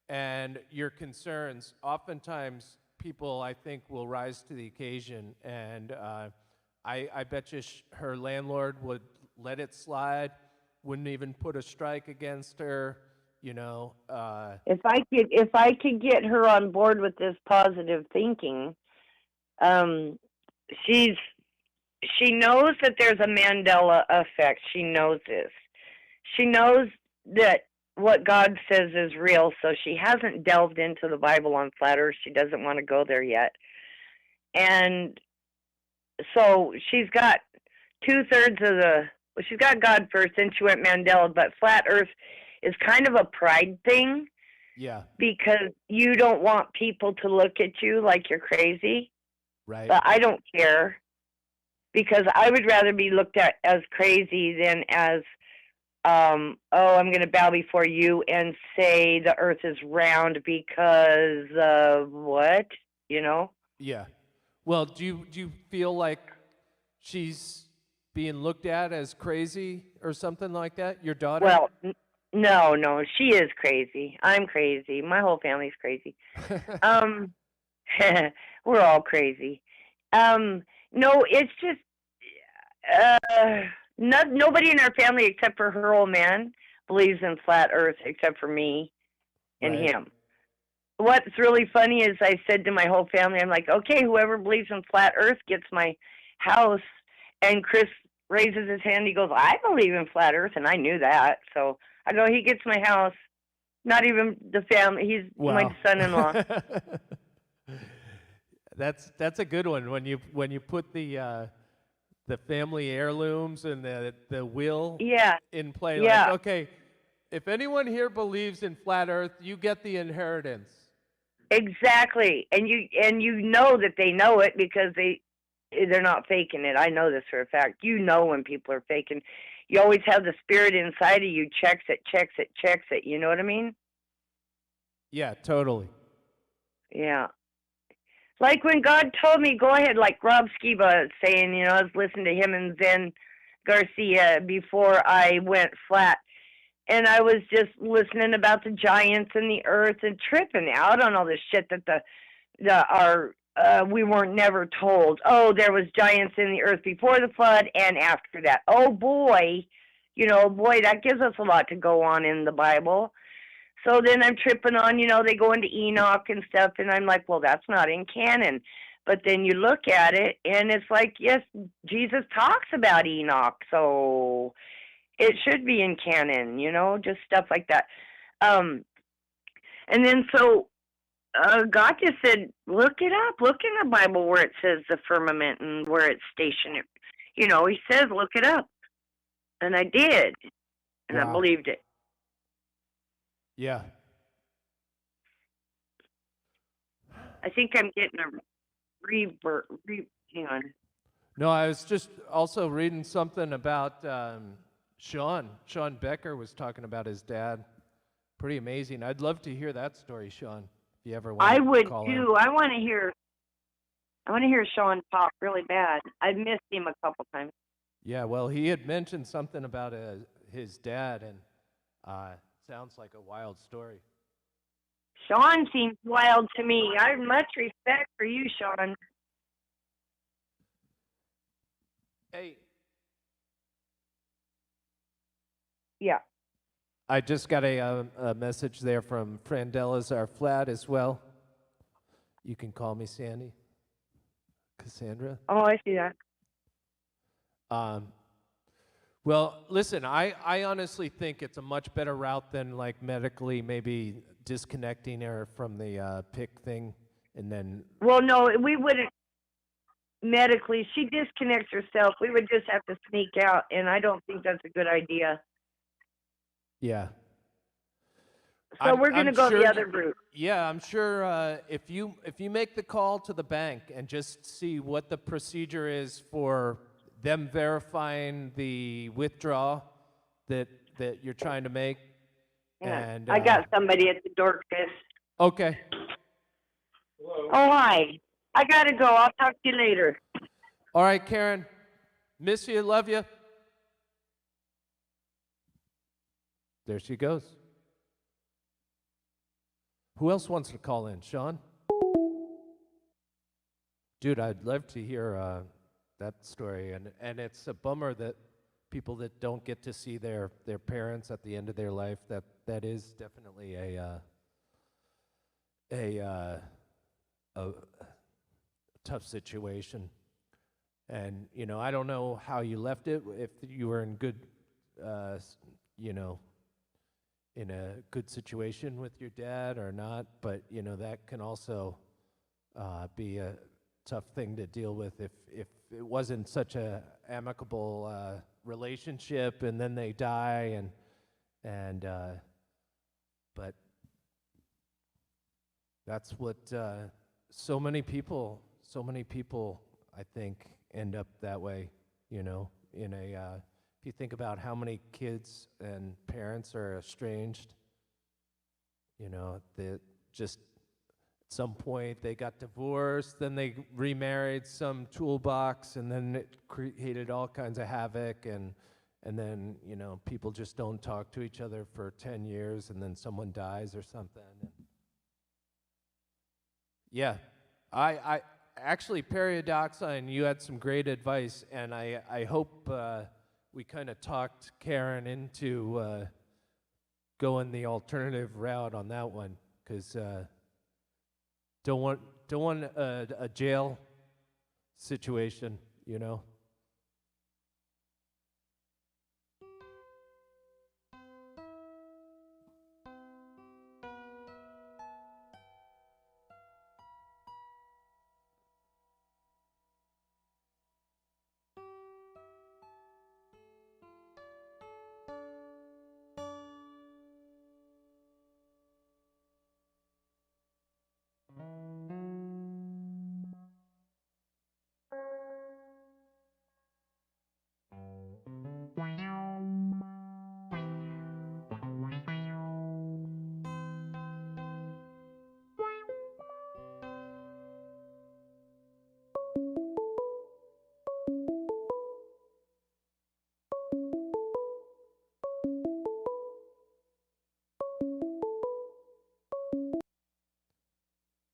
and your concerns, oftentimes people, I think, will rise to the occasion. And I bet you her landlord would let it slide, wouldn't even put a strike against her. If I could get her on board with this positive thinking, she knows that there's a Mandela effect. She knows this. She knows that what God says is real, so she hasn't delved into the Bible on flat earth. She doesn't want to go there yet. And so she's got 2/3 of she's got God first, then she went Mandela, but flat earth is kind of a pride thing. Yeah. Because you don't want people to look at you like you're crazy. Right. But I don't care, because I would rather be looked at as crazy than as, I'm going to bow before you and say the earth is round because of what, Yeah. Well, do you feel like she's being looked at as crazy or something like that? Your daughter? Well, no, she is crazy. I'm crazy. My whole family's crazy. We're all crazy. No, it's just nobody in our family except for her old man believes in flat earth except for me and Right. him. What's really funny is I said to my whole family, I'm like, okay, whoever believes in flat earth gets my house. And Chris raises his hand. He goes, I believe in flat earth. And I knew that. So I go, he gets my house. Not even the family. He's my son-in-law. That's a good one when you put the family heirlooms and the will in play. Yeah. Like, okay, if anyone here believes in flat earth, you get the inheritance. Exactly. And you know that they know it because they're not faking it. I know this for a fact. You know when people are faking. You always have the spirit inside of you checks it. You know what I mean? Yeah, totally. Yeah. Like when God told me, go ahead, like Rob Skiba saying, I was listening to him and Zen Garcia before I went flat. And I was just listening about the giants and the earth and tripping out on all this shit that we weren't never told. Oh, there was giants in the earth before the flood and after that. Oh boy, that gives us a lot to go on in the Bible. So then I'm tripping on, they go into Enoch and stuff, and I'm like, well, that's not in canon. But then you look at it, and it's like, yes, Jesus talks about Enoch, so it should be in canon, just stuff like that. And then so God just said, look it up. Look in the Bible where it says the firmament and where it's stationary. He says, look it up. And I did, and I believed it. Yeah. I think I'm getting a hang on. No, I was just also reading something about Sean. Sean Becker was talking about his dad. Pretty amazing. I'd love to hear that story, Sean, if you ever want to call in. I would too. I want to I want to hear Sean talk really bad. I've missed him a couple times. Yeah, well, he had mentioned something about his dad, and sounds like a wild story. Sean seems wild to me. I have much respect for you, Sean. Hey, Yeah. I just got a message there from Fran Delazar Flat as well. You can call me Sandy. Cassandra. Oh, I see that. Well, listen, I honestly think it's a much better route than like medically maybe disconnecting her from the PIC thing and then. Well, no, we wouldn't medically. She disconnects herself. We would just have to sneak out, and I don't think that's a good idea. Yeah. So we're going to go sure the other route. Yeah, I'm sure if you make the call to the bank and just see what the procedure is for them verifying the withdrawal that you're trying to make. Yeah. And I got somebody at the door, Chris. Okay. Oh, hi. I got to go. I'll talk to you later. All right, Karen. Miss you, love you. There she goes. Who else wants to call in? Sean? Dude, I'd love to hear that story. And it's a bummer that people that don't get to see their parents at the end of their life, that is definitely a tough situation. And, you know, I don't know how you left it, if you were in good, you know, in a good situation with your dad or not, but, you know, that can also be a tough thing to deal with if it wasn't such a amicable relationship and then they die and but that's what so many people I think end up that way, you know, in a if you think about how many kids and parents are estranged, you know, that just at some point they got divorced, then they remarried some toolbox, and then it created all kinds of havoc, and then, you know, people just don't talk to each other for 10 years, and then someone dies or something. Yeah, I actually, Paradoxine, you had some great advice, and I hope we kind of talked Karen into going the alternative route on that one, because don't want a jail situation, you know.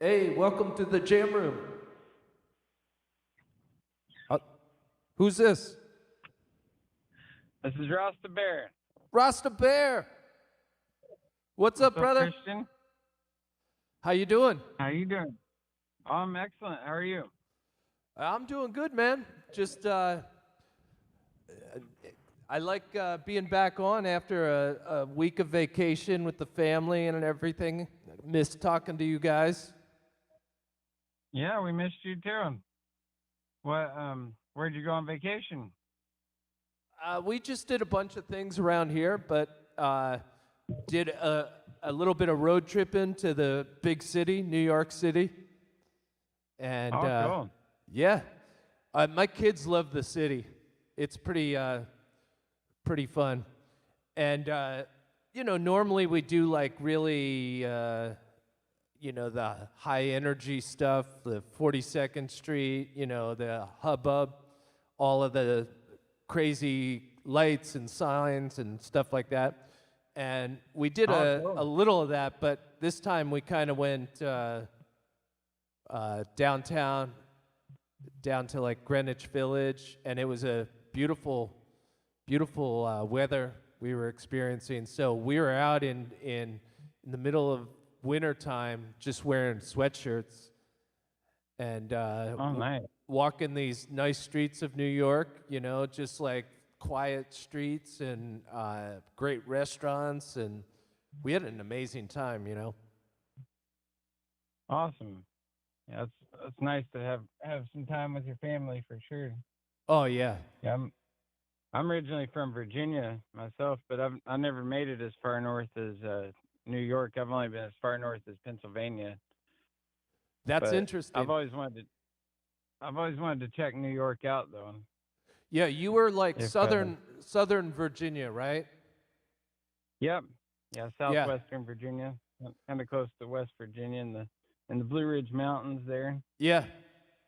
Hey, welcome to the jam room. Who's this? This is Rasta Bear. Rasta Bear. What's up, brother? Christian? How you doing? How you doing? I'm excellent. How are you? I'm doing good, man. Just I like being back on after a week of vacation with the family and everything. Miss talking to you guys. Yeah, we missed you too. What? Where'd you go on vacation? We just did a bunch of things around here, but did a little bit of road tripping to the big city, New York City. And cool. Yeah, my kids love the city. It's pretty fun. And you know, normally we do like really the high energy stuff, the 42nd Street, the hubbub, all of the crazy lights and signs and stuff like that. And we did Oh, a cool. little of that, but this time we kind of went downtown, down to like Greenwich Village, and it was a beautiful, beautiful weather we were experiencing. So we were out in the middle of winter time, just wearing sweatshirts and Oh, nice. walking these nice streets of New York. Just like quiet streets and great restaurants, and we had an amazing time. Awesome. Yeah, it's nice to have some time with your family for sure. Oh yeah, Yeah, I'm originally from Virginia myself, but I never made it as far north as New York. I've only been as far north as Pennsylvania, that's but interesting. I've always wanted to check New York out though. Yeah, you were like If Southern Virginia, right? Yep, yeah, Yeah, southwestern Virginia, kind of close to West Virginia in the Blue Ridge Mountains there. yeah.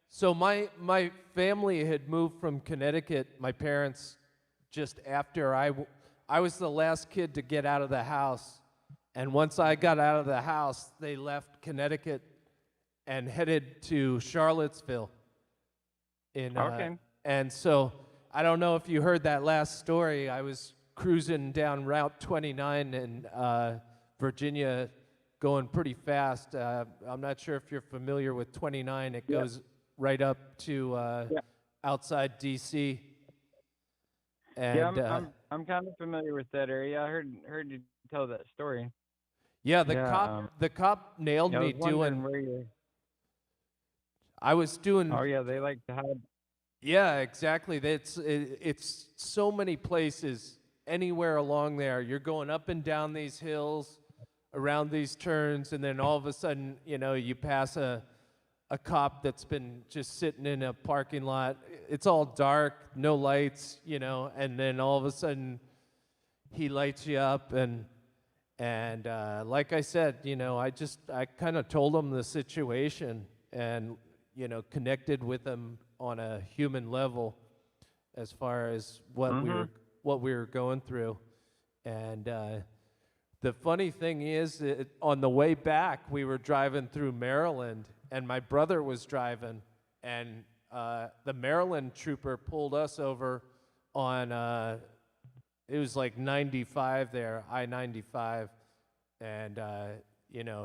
So my family had moved from Connecticut. My parents just after I was the last kid to get out of the house, and once I got out of the house, they left Connecticut and headed to Charlottesville. In Okay. and so I don't know if you heard that last story. I was cruising down Route 29 in Virginia, going pretty fast. I'm not sure if you're familiar with 29. It Yeah. goes right up to Yeah. outside D.C. Yeah, And I'm kind of familiar with that area. I heard you tell that story. yeah, Yeah, the cop nailed yeah, I me was wondering doing. where you. I was doing. Oh yeah, they like to hide. Yeah, exactly. It's so many places anywhere along there. You're going up and down these hills, around these turns, and then all of a sudden, you pass a cop that's been just sitting in a parking lot. It's all dark, no lights, and then all of a sudden he lights you up and like I said, I kind of told him the situation and connected with him on a human level as far as Mhm. what we were going through. And the funny thing is, on the way back, we were driving through Maryland, and my brother was driving, and the Maryland trooper pulled us over on, it was like 95 there, I-95, and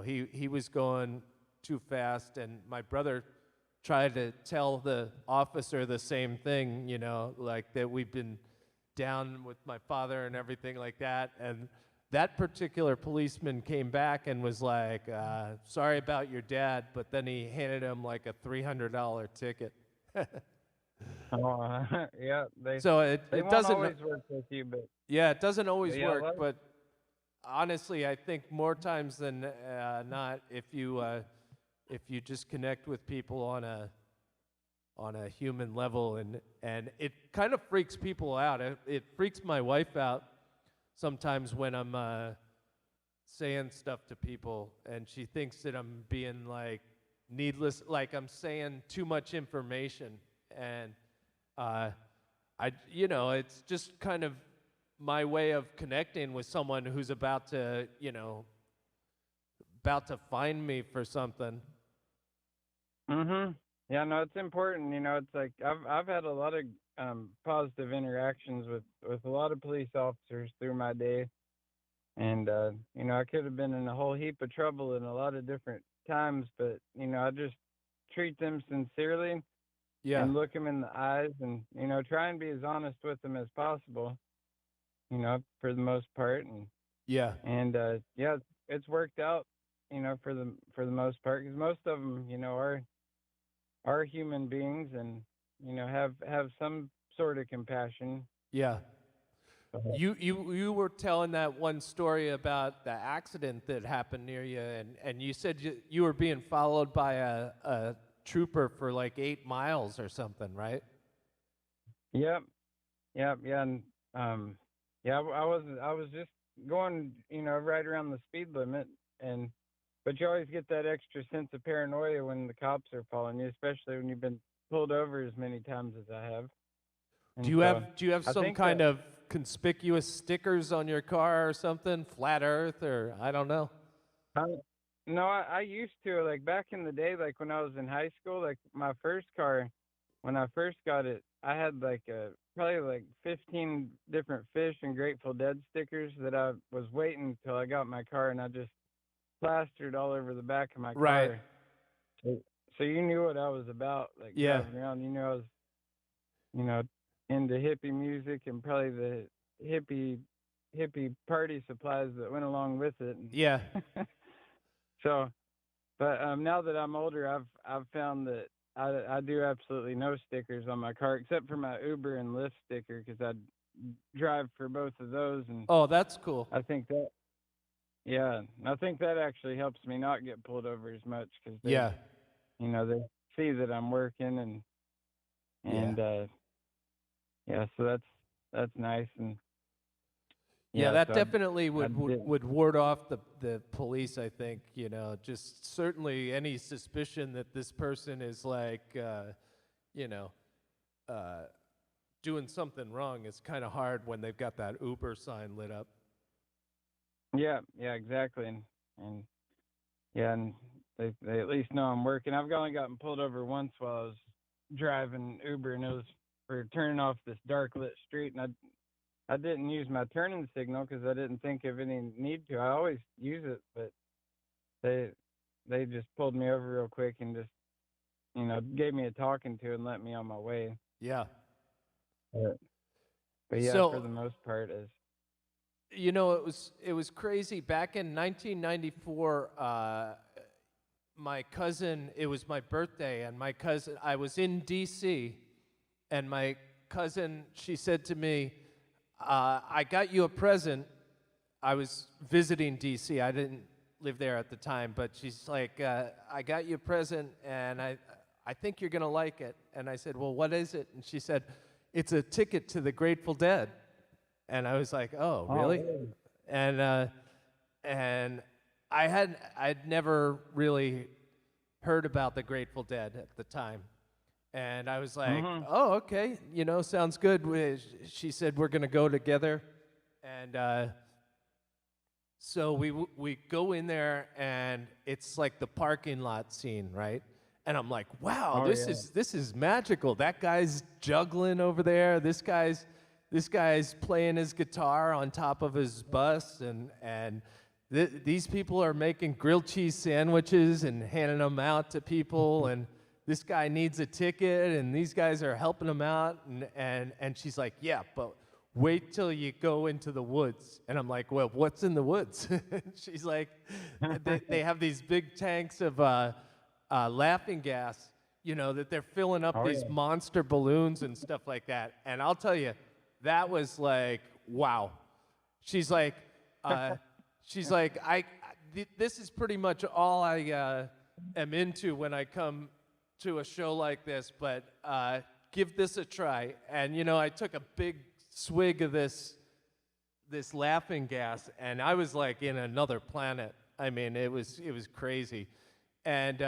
he was going too fast, and my brother tried to tell the officer the same thing, like that we've been down with my father and everything like that. And that particular policeman came back and was like, sorry about your dad, but then he handed him like a $300 ticket. Oh, yeah, So they it won't doesn't, always work with you, but yeah, it doesn't always yeah, work, but honestly, I think more times than not, if you just connect with people on a human level, and it kind of freaks people out. It freaks my wife out sometimes when I'm saying stuff to people, and she thinks that I'm being like needless, like I'm saying too much information, and it's just kind of my way of connecting with someone who's about to find me for something. Mhm. Yeah, no, it's important. It's like I've had a lot of positive interactions with a lot of police officers through my day, and I could have been in a whole heap of trouble in a lot of different times, but I just treat them sincerely Yeah, and look them in the eyes, and try and be as honest with them as possible. For the most part, yeah, and yeah, it's worked out. For the most part, because most of them, are human beings and have some sort of compassion. yeah. Uh, You were telling that one story about the accident that happened near you, and you said you were being followed by a trooper for like 8 miles or something, right? Yep, yep, yeah, and yeah, I was just going, right around the speed limit, and but you always get that extra sense of paranoia when the cops are following you, especially when you've been pulled over as many times as I have. Do And you so have I some think kind that of conspicuous stickers on your car or something? Flat Earth or I don't know. I, no, I used to, like, back in the day, like when I was in high school, like my first car, when I first got it, I had like probably like 15 different Fish and Grateful Dead stickers that I was waiting till I got my car, and I just plastered all over the back of my Right. car. So, so you knew what I was about, like Yeah. driving around. You knew I was, you know, into hippie music and probably the hippie hippie party supplies that went along with it. Yeah. So, but now that I'm older, I've found that I do absolutely no stickers on my car except for my Uber and Lyft sticker because I drive for both of those, and Oh, that's cool. I think that yeah, I think that actually helps me not get pulled over as much because Yeah. they see that I'm working and Yeah. yeah, so that's nice. And Yeah, yeah, that so definitely I did. would ward off the police, I think, you know, just certainly any suspicion that this person is like, you know, uh, doing something wrong is kind of hard when they've got that Uber sign lit up. Yeah, yeah, exactly. And yeah, and they at least know I'm working. I've only gotten pulled over once while I was driving Uber, and it was for turning off this dark lit street, and I didn't use my turning signal because I didn't think of any need to. I always use it, but they they just pulled me over real quick and just gave me a talking to and let me on my way. Yeah. But, but yeah, for So, the most part, is you know, it was crazy back in 1994. My cousin, it was my birthday, and my cousin, I was in D.C., and my cousin, she said to me, I got you a present. I was visiting D.C. I didn't live there at the time, but she's like, I got you a present, and I think you're gonna like it. And I said, well, what is it? And she said, it's a ticket to the Grateful Dead. And I was like, oh, really? really? And I'd never really heard about the Grateful Dead at the time. And I was like, oh, okay, you know, sounds good. She said, we're going to go together. And so we go in there, and it's like the parking lot scene, right? And I'm like, wow, Oh, this yeah. is magical. That guy's juggling over there. This guy's playing his guitar on top of his bus, and these people are making grilled cheese sandwiches and handing them out to people, and this guy needs a ticket, and these guys are helping him out, and she's like, yeah, but wait till you go into the woods. And I'm like, well, what's in the woods? She's like, they have these big tanks of laughing gas, you know, that they're filling up Oh, these yeah. monster balloons and stuff like that. And I'll tell you, that was like, wow. She's like, this is pretty much all I am into when I come to a show like this, but give this a try. And, you know, I took a big swig of this laughing gas, and I was like in another planet. I mean, it was crazy. And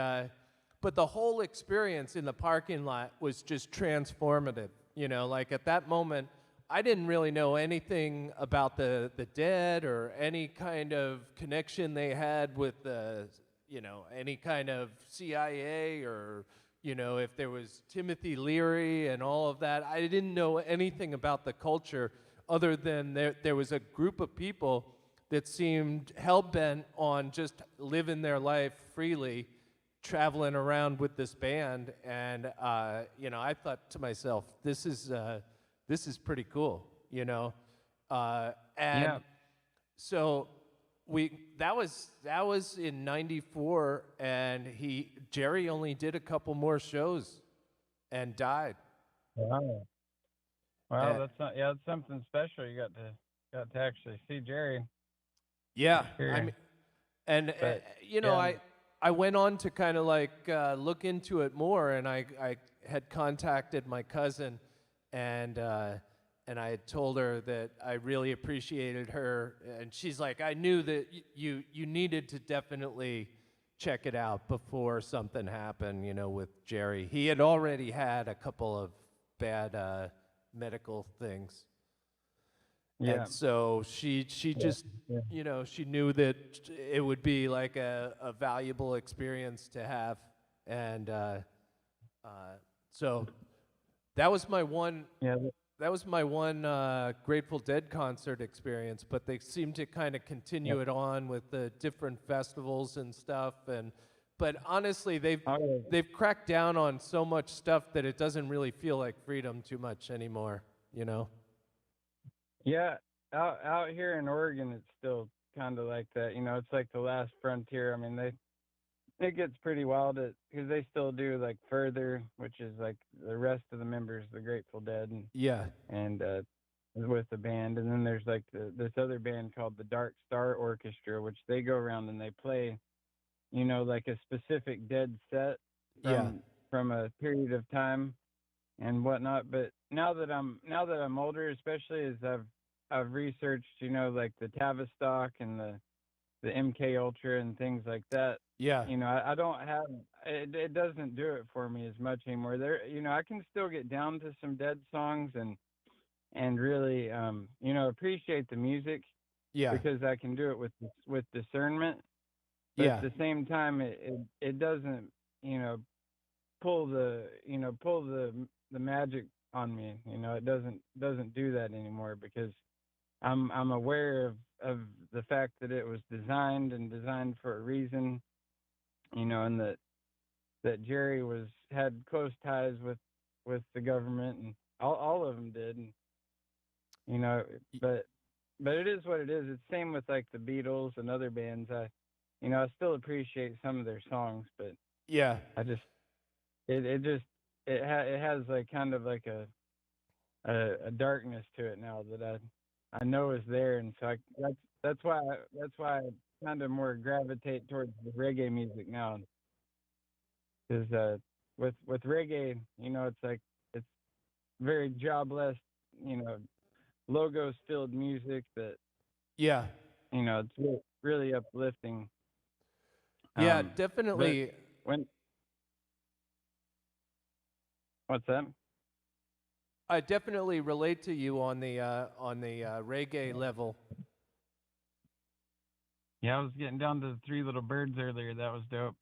but the whole experience in the parking lot was just transformative. You know, like at that moment, I didn't really know anything about the Dead or any kind of connection they had with the, you know, any kind of CIA or, you know, if there was Timothy Leary and all of that. I didn't know anything about the culture other than there was a group of people that seemed hell-bent on just living their life freely, traveling around with this band. And, you know, I thought to myself, this is pretty cool, you know? And Yeah. so that was in '94, and Jerry only did a couple more shows and died. Wow. Uh, Wow, that's something special. You got to actually see Jerry. Yeah, Sure. I mean, and But, you know, yeah. I went on to kind of like look into it more, and I had contacted my cousin, and I had told her that I really appreciated her, and she's like, I knew that you needed to definitely check it out before something happened, you know, with Jerry. He had already had a couple of bad medical things. Yeah. And so she just, Yeah. you know, she knew that it would be like a valuable experience to have. And so that was my one Yeah. that was my one Grateful Dead concert experience, but they seem to kind of continue it on with the different festivals and stuff. But honestly, they've cracked down on so much stuff that it doesn't really feel like freedom too much anymore, you know? Yeah, out here in Oregon, it's still kind of like that. You know, it's like the last frontier. I mean, it gets pretty wild because they still do like Further, which is like the rest of the members, the Grateful Dead, Yeah, and with the band, and then there's like this other band called the Dark Star Orchestra, which they go around and they play, you know, like a specific Dead set yeah, from a period of time and whatnot. But now that I'm older, especially as I've researched, you know, like the Tavistock and the MK Ultra and things like that. yeah, You know, I don't have it. It doesn't do it for me as much anymore. There, you know, I can still get down to some Dead songs and really, you know, appreciate the music yeah, because I can do it with discernment. But yeah, at the same time, it doesn't, you know, pull the magic on me. You know, it doesn't do that anymore because I'm aware of the fact that it was designed for a reason, you know, and that Jerry had close ties with the government, and all of them did, and, you know, but it is what it is. It's same with like the Beatles and other bands. You know, I still appreciate some of their songs, but yeah. I just it has like kind of like a darkness to it now that I know is there, and so that's why I kind of more gravitate towards the reggae music now, because with reggae, you know, it's like it's very jobless, you know, logos filled music that, Yeah. you know, it's really uplifting. Yeah, But definitely. when what's that? I definitely relate to you on the reggae level. Yeah, I was getting down to the Three Little Birds earlier. That was dope.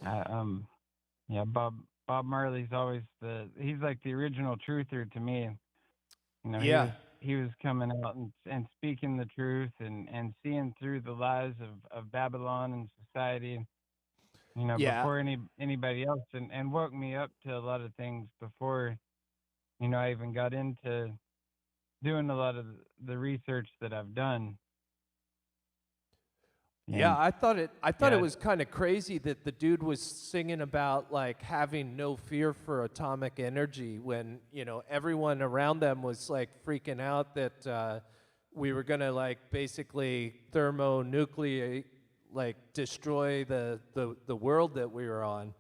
Uh, um, yeah, Bob Marley's always he's like the original truther to me. You know, Yeah. he was coming out and speaking the truth and seeing through the lies of Babylon and society, you know, Yeah. before anybody else, and woke me up to a lot of things before, you know, I even got into doing a lot of the research that I've done. Yeah, And I thought it yeah, was kind of crazy that the dude was singing about like having no fear for atomic energy when, you know, everyone around them was like freaking out that we were going to like basically thermonucleate, like destroy the world that we were on.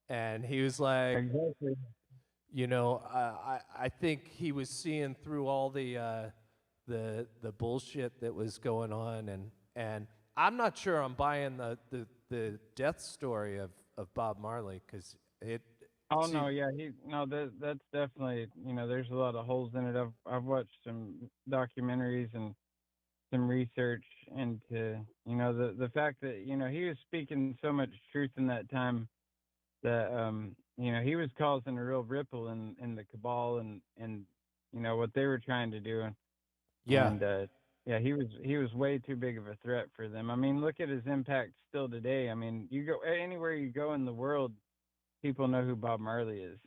And he was like, exactly. you know, I think he was seeing through all the bullshit that was going on, and I'm not sure I'm buying the death story of Bob Marley because it. Oh See, no, yeah, that's definitely, you know, there's a lot of holes in it. I've watched some documentaries and some research into, you know, the fact that, you know, he was speaking so much truth in that time that you know, he was causing a real ripple in the cabal and you know what they were trying to do, yeah, and yeah, he was way too big of a threat for them. I mean, look at his impact still today. I mean, you go anywhere you go in the world, people know who Bob Marley is,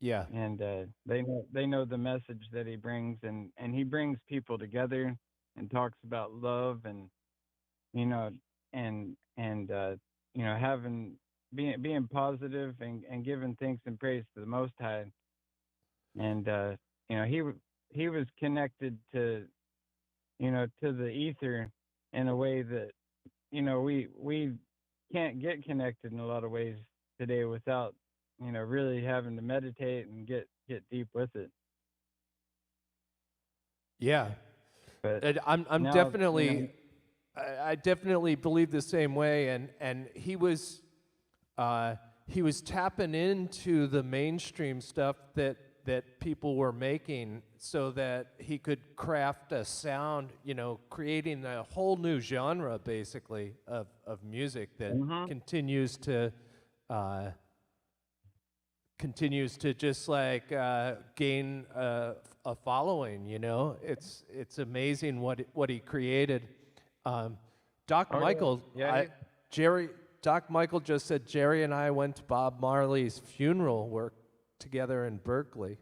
yeah, and they know the message that he brings, and he brings people together and talks about love and, you know, and you know, being positive and giving thanks and praise to the Most High, and you know, he was connected to, you know, to the ether in a way that, you know, we can't get connected in a lot of ways today without, you know, really having to meditate and get deep with it. yeah. But And I'm now, you definitely know, I definitely believe the same way, and he was tapping into the mainstream stuff that people were making, so that he could craft a sound, you know, creating a whole new genre basically of music that Mhm. uh, continues to just like gain a following. You know, it's amazing what he created. Um, Doc Oh yeah. Michael, Yeah. Jerry, Doc Michael just said Jerry and I went to Bob Marley's funeral. We're together in Berkeley.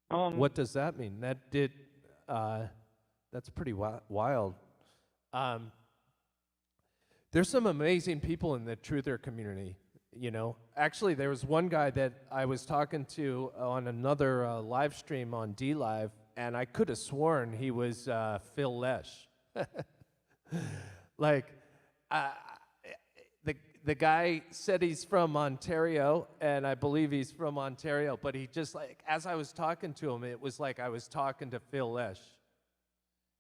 What does that mean? That's pretty wild. Um, there's some amazing people in the truther community. You know, actually, there was one guy that I was talking to on another live stream on D Live, and I could have sworn he was Phil Lesh. Like, uh, the guy said he's from Ontario, and I believe he's from Ontario, but he just, like, as I was talking to him, it was like I was talking to Phil Lesh.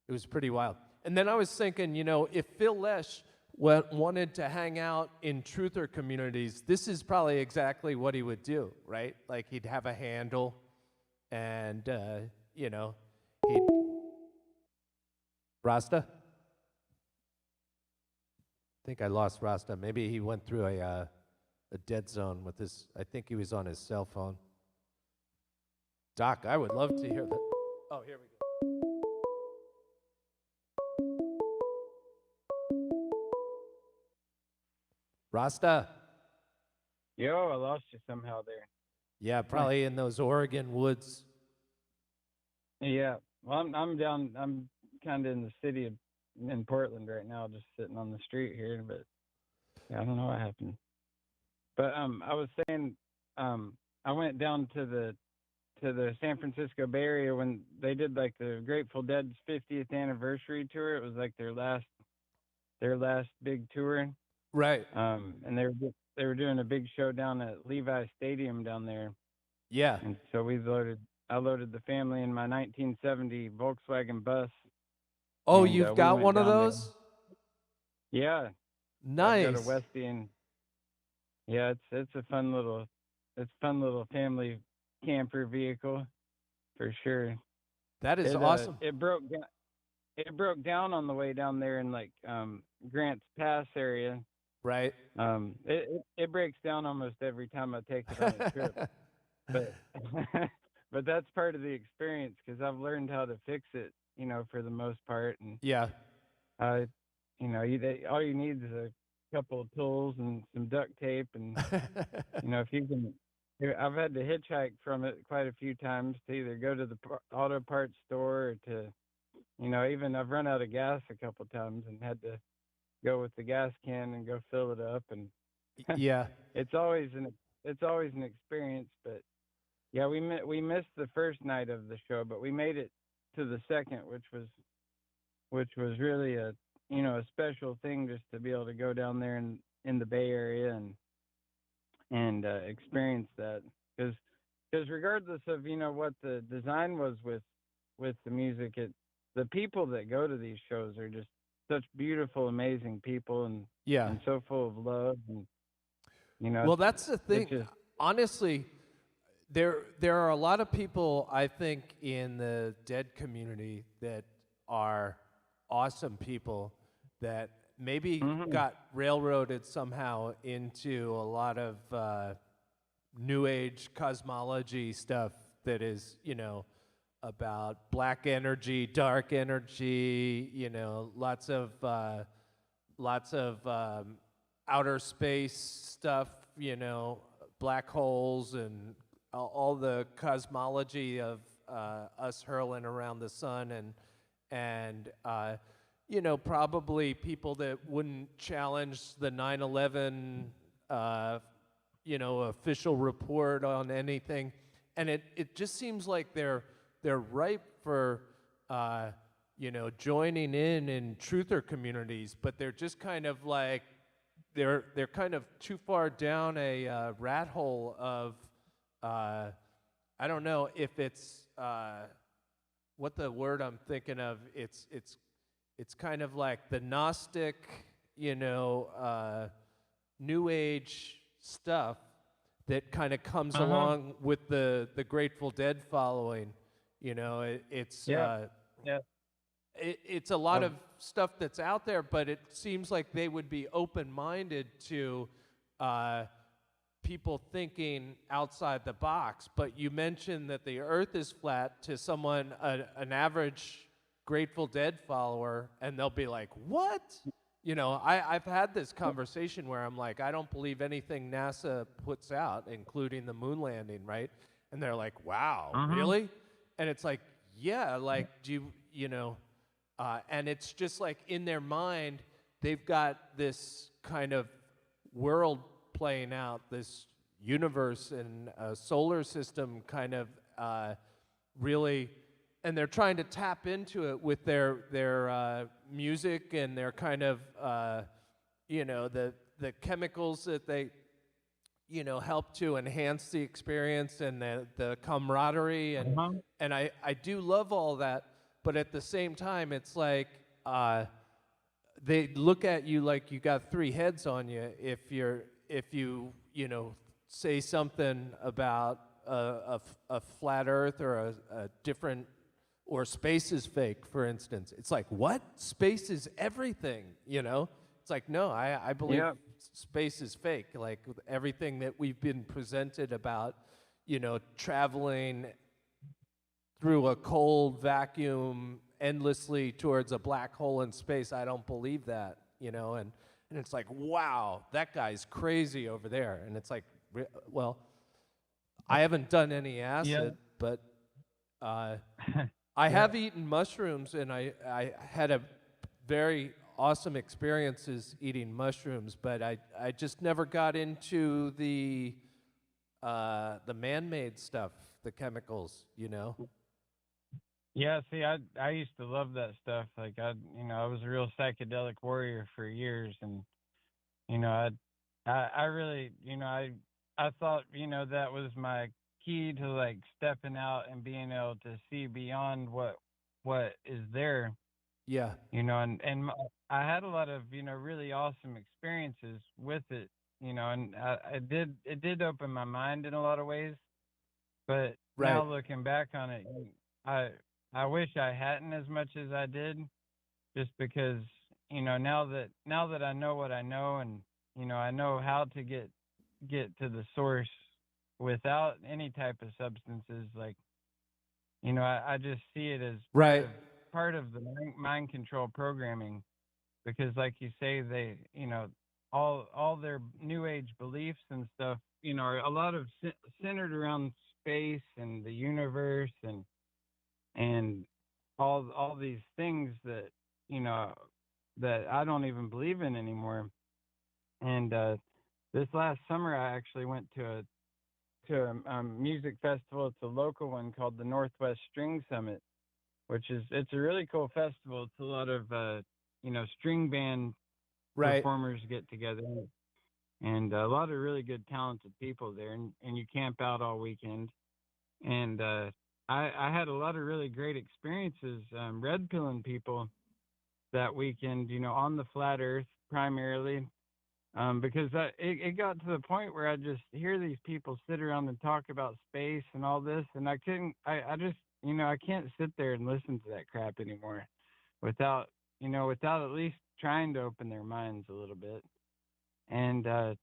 It was pretty wild. And then I was thinking, you know, if Phil Lesh wanted to hang out in truther communities, this is probably exactly what he would do, right? Like, he'd have a handle, and, you know, he'd... Rasta? I think I lost Rasta. Maybe he went through a dead zone with his... I think he was on his cell phone. Doc, I would love to hear that. Oh, here we go. Rasta? Yo, I lost you somehow there. Yeah, probably in those Oregon woods. Yeah. Well, I'm down. I'm kind of in the city in Portland right now, just sitting on the street here. But yeah, I don't know what happened. But I was saying, I went down to the San Francisco Bay Area when they did like the Grateful Dead's 50th anniversary tour. It was like their last big tour. Right. And they were doing a big show down at Levi Stadium down there. Yeah. And so I loaded the family in my 1970 Volkswagen bus. Oh, and, you've we got went one of down there. those? Yeah, Nice. I've got a Westie, and yeah, it's a fun little family camper vehicle for sure. That is awesome. It broke down on the way down there in like Grants Pass area. Right. It breaks down almost every time I take it on a trip. But but that's part of the experience, because I've learned how to fix it, you know, for the most part. And Yeah. you know, all you need is a couple of tools and some duct tape, and you know, if you can. I've had to hitchhike from it quite a few times to either go to the auto parts store or to, you know, even I've run out of gas a couple times and had to go with the gas can and go fill it up, and Yeah. it's always an experience. But yeah, we missed the first night of the show, but we made it to the second, which was really a special thing, just to be able to go down there in the Bay Area and experience that, because regardless of, you know, what the design was with the music, the people that go to these shows are just such beautiful, amazing people, and so full of love, and you know. Well, that's the thing. Honestly, there are a lot of people, I think, in the Dead community that are awesome people that maybe got railroaded somehow into a lot of new age cosmology stuff that is, you know, about black energy, dark energy, you know, lots of outer space stuff, you know, black holes, and all the cosmology of us hurling around the sun, and you know, probably people that wouldn't challenge the 9/11 you know, official report on anything. And it just seems like they're ripe for you know, joining in truther communities, but they're just kind of like they're kind of too far down a rat hole of I don't know if it's what the word I'm thinking of. It's it's kind of like the Gnostic, New Age stuff that kind of comes along with the Grateful Dead following. It's yeah. it's a lot of stuff that's out there, but it seems like they would be open-minded to people thinking outside the box. But you mentioned that the Earth is flat to someone, an average Grateful Dead follower, and they'll be like, "What?" I've had this conversation where I'm like, I don't believe anything NASA puts out, including the moon landing, right? And they're like, "Wow, really?" And it's like, yeah, like, and it's just like in their mind, they've got this kind of world playing out, this universe and solar system kind of really, and they're trying to tap into it with their music and their kind of, the chemicals that they, help to enhance the experience and the camaraderie. And I do love all that, but at the same time, it's like they look at you like you got three heads on you if you say something about a flat Earth or a different, or space is fake, for instance. It's like, what? Space is everything, It's like, no, I believe space is fake. Like everything that we've been presented about, traveling through a cold vacuum endlessly towards a black hole in space, I don't believe that, and it's like, wow, that guy's crazy over there. And it's like, well, I haven't done any acid, but I have eaten mushrooms, and I had a very awesome experiences eating mushrooms, but I just never got into the man-made stuff, the chemicals, Yeah, see, I used to love that stuff. Like I was a real psychedelic warrior for years, and I really, I thought, that was my key to like stepping out and being able to see beyond what is there. Yeah. I had a lot of, really awesome experiences with it, and it did open my mind in a lot of ways. But now looking back on it, I wish I hadn't as much as I did, just because, now that I know what I know, and, I know how to get to the source without any type of substances, like, I just see it as part of the mind control programming, because like you say, they, all their new age beliefs and stuff, are a lot of centered around space and the universe and all these things that, that I don't even believe in anymore. And this last summer, I actually went to a music festival. It's a local one called the Northwest String Summit, it's a really cool festival. It's a lot of string band performers get together, and a lot of really good talented people there, and you camp out all weekend. And I had a lot of really great experiences red pilling people that weekend, on the flat Earth primarily, because it got to the point where I just hear these people sit around and talk about space and all this, and I just I can't sit there and listen to that crap anymore without at least trying to open their minds a little bit. And I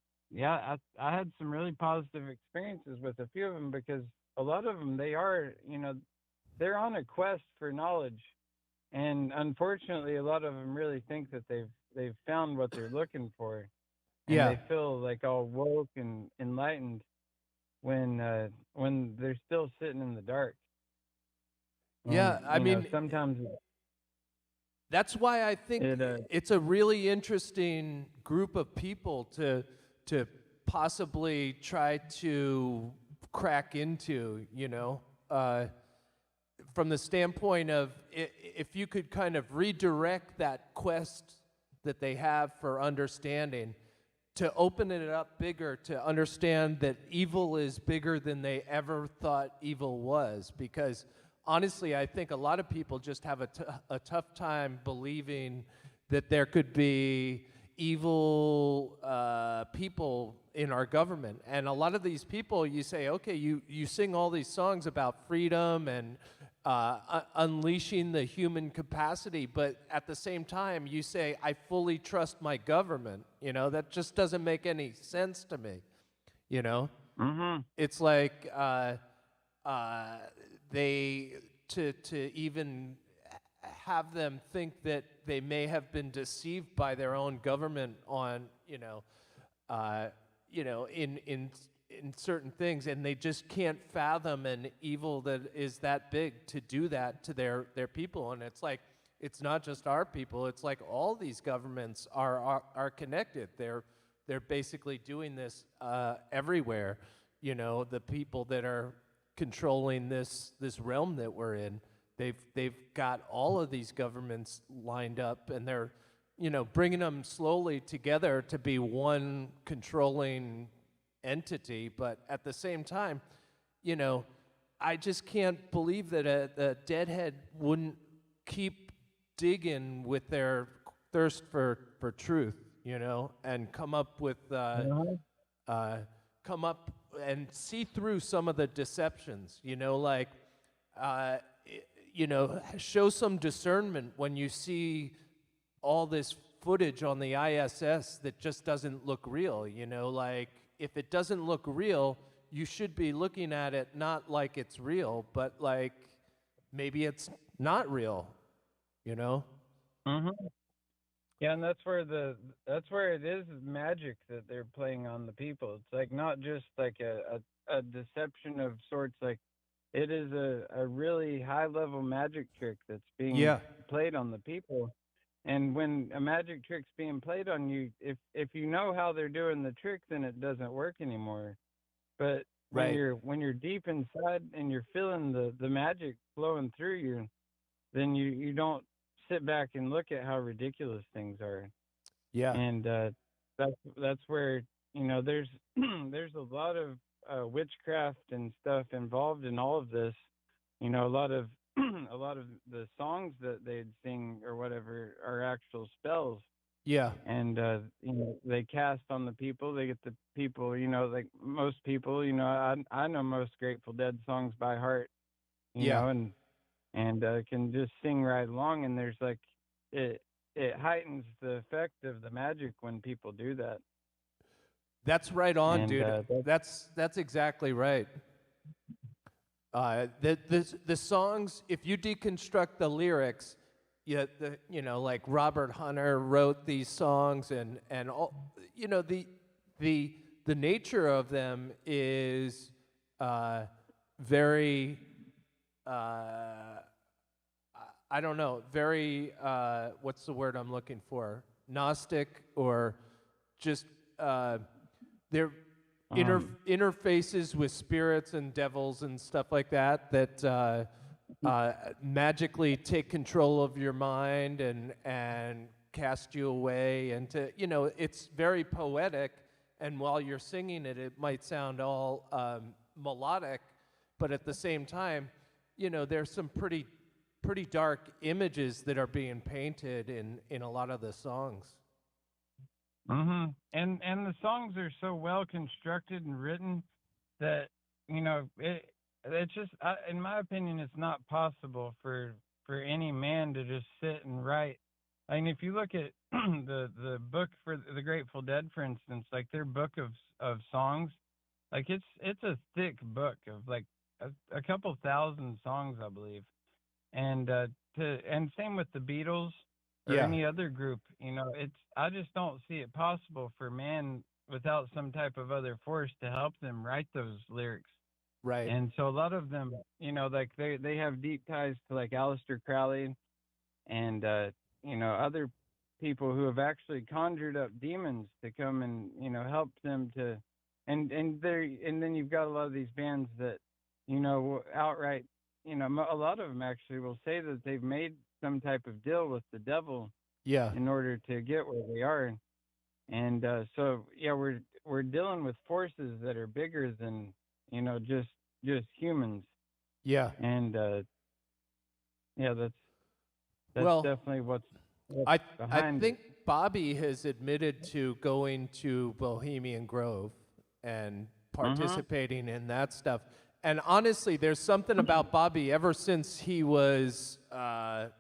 had some really positive experiences with a few of them, because a lot of them, they are, they're on a quest for knowledge. And unfortunately, a lot of them really think that they've found what they're looking for. And they feel like all woke and enlightened when they're still sitting in the dark. Yeah, I mean, sometimes that's why I think it's a really interesting group of people to possibly try to crack into, from the standpoint of if you could kind of redirect that quest that they have for understanding to open it up bigger, to understand that evil is bigger than they ever thought evil was, because honestly, I think a lot of people just have a tough time believing that there could be evil people in our government. And a lot of these people, you say, okay, you sing all these songs about freedom and unleashing the human capacity, but at the same time, you say, I fully trust my government. You know, that just doesn't make any sense to me. You know, Mm-hmm. it's like they to even have them think that they may have been deceived by their own government on in certain things, and they just can't fathom an evil that is that big to do that to their people. And it's like, it's not just our people, it's like all these governments are connected. They're basically doing this everywhere. You know, the people that are controlling this realm that we're in, they've got all of these governments lined up, and they're, you know, bringing them slowly together to be one controlling entity. But at the same time, you know, I just can't believe that a deadhead wouldn't keep digging with their thirst for truth, you know, and come up with come up and see through some of the deceptions, you know, like you know, show some discernment when you see all this footage on the ISS that just doesn't look real. You know, like, if it doesn't look real, you should be looking at it not like it's real, but like maybe it's not real, you know? Mm-hmm. Yeah, and that's where it is magic that they're playing on the people. It's like not just like a deception of sorts. Like, it is a really high level magic trick that's being Yeah. played on the people. And when a magic trick's being played on you, if you know how they're doing the trick, then it doesn't work anymore. But Right. when you're deep inside and you're feeling the magic flowing through you, then you don't sit back and look at how ridiculous things are. Yeah. And that's where, you know, there's there's a lot of witchcraft and stuff involved in all of this. You know, a lot of a lot of the songs that they'd sing or whatever are actual spells. Yeah. And you know, they cast on the people. They get the people, you know, like most people, you know, I know most Grateful Dead songs by heart, you Yeah. know, and can just sing right along. And there's like, it heightens the effect of the magic when people do that. That's right on, And dude. That's exactly right. The songs, if you deconstruct the lyrics, you know, like Robert Hunter wrote these songs, and all, you know, the nature of them is very I don't know, very what's the word I'm looking for? Gnostic, or just they're interfaces with spirits and devils and stuff like that magically take control of your mind and cast you away. And to, you know, it's very poetic, and while you're singing it, it might sound all melodic, but at the same time, you know, there's some pretty dark images that are being painted in a lot of the songs. Mm-hmm. And the songs are so well constructed and written that, you know, it's just, in my opinion, it's not possible for any man to just sit and write. I mean, if you look at the book for the Grateful Dead, for instance, like their book of songs, like it's a thick book of like a couple thousand songs, I believe. And and same with the Beatles or Yeah. any other group, you know, I just don't see it possible for man without some type of other force to help them write those lyrics. Right. And so a lot of them, you know, like they have deep ties to like Aleister Crowley and you know, other people who have actually conjured up demons to come and, you know, help them to and then you've got a lot of these bands that, you know, outright, you know, a lot of them actually will say that they've made some type of deal with the devil Yeah. in order to get where they are. And so yeah, we're dealing with forces that are bigger than, you know, just humans. Yeah. And yeah, that's Well, definitely what's I behind it. think Bobby has admitted to going to Bohemian Grove and Mhm. participating in that stuff. And honestly, there's something about Bobby ever since he was a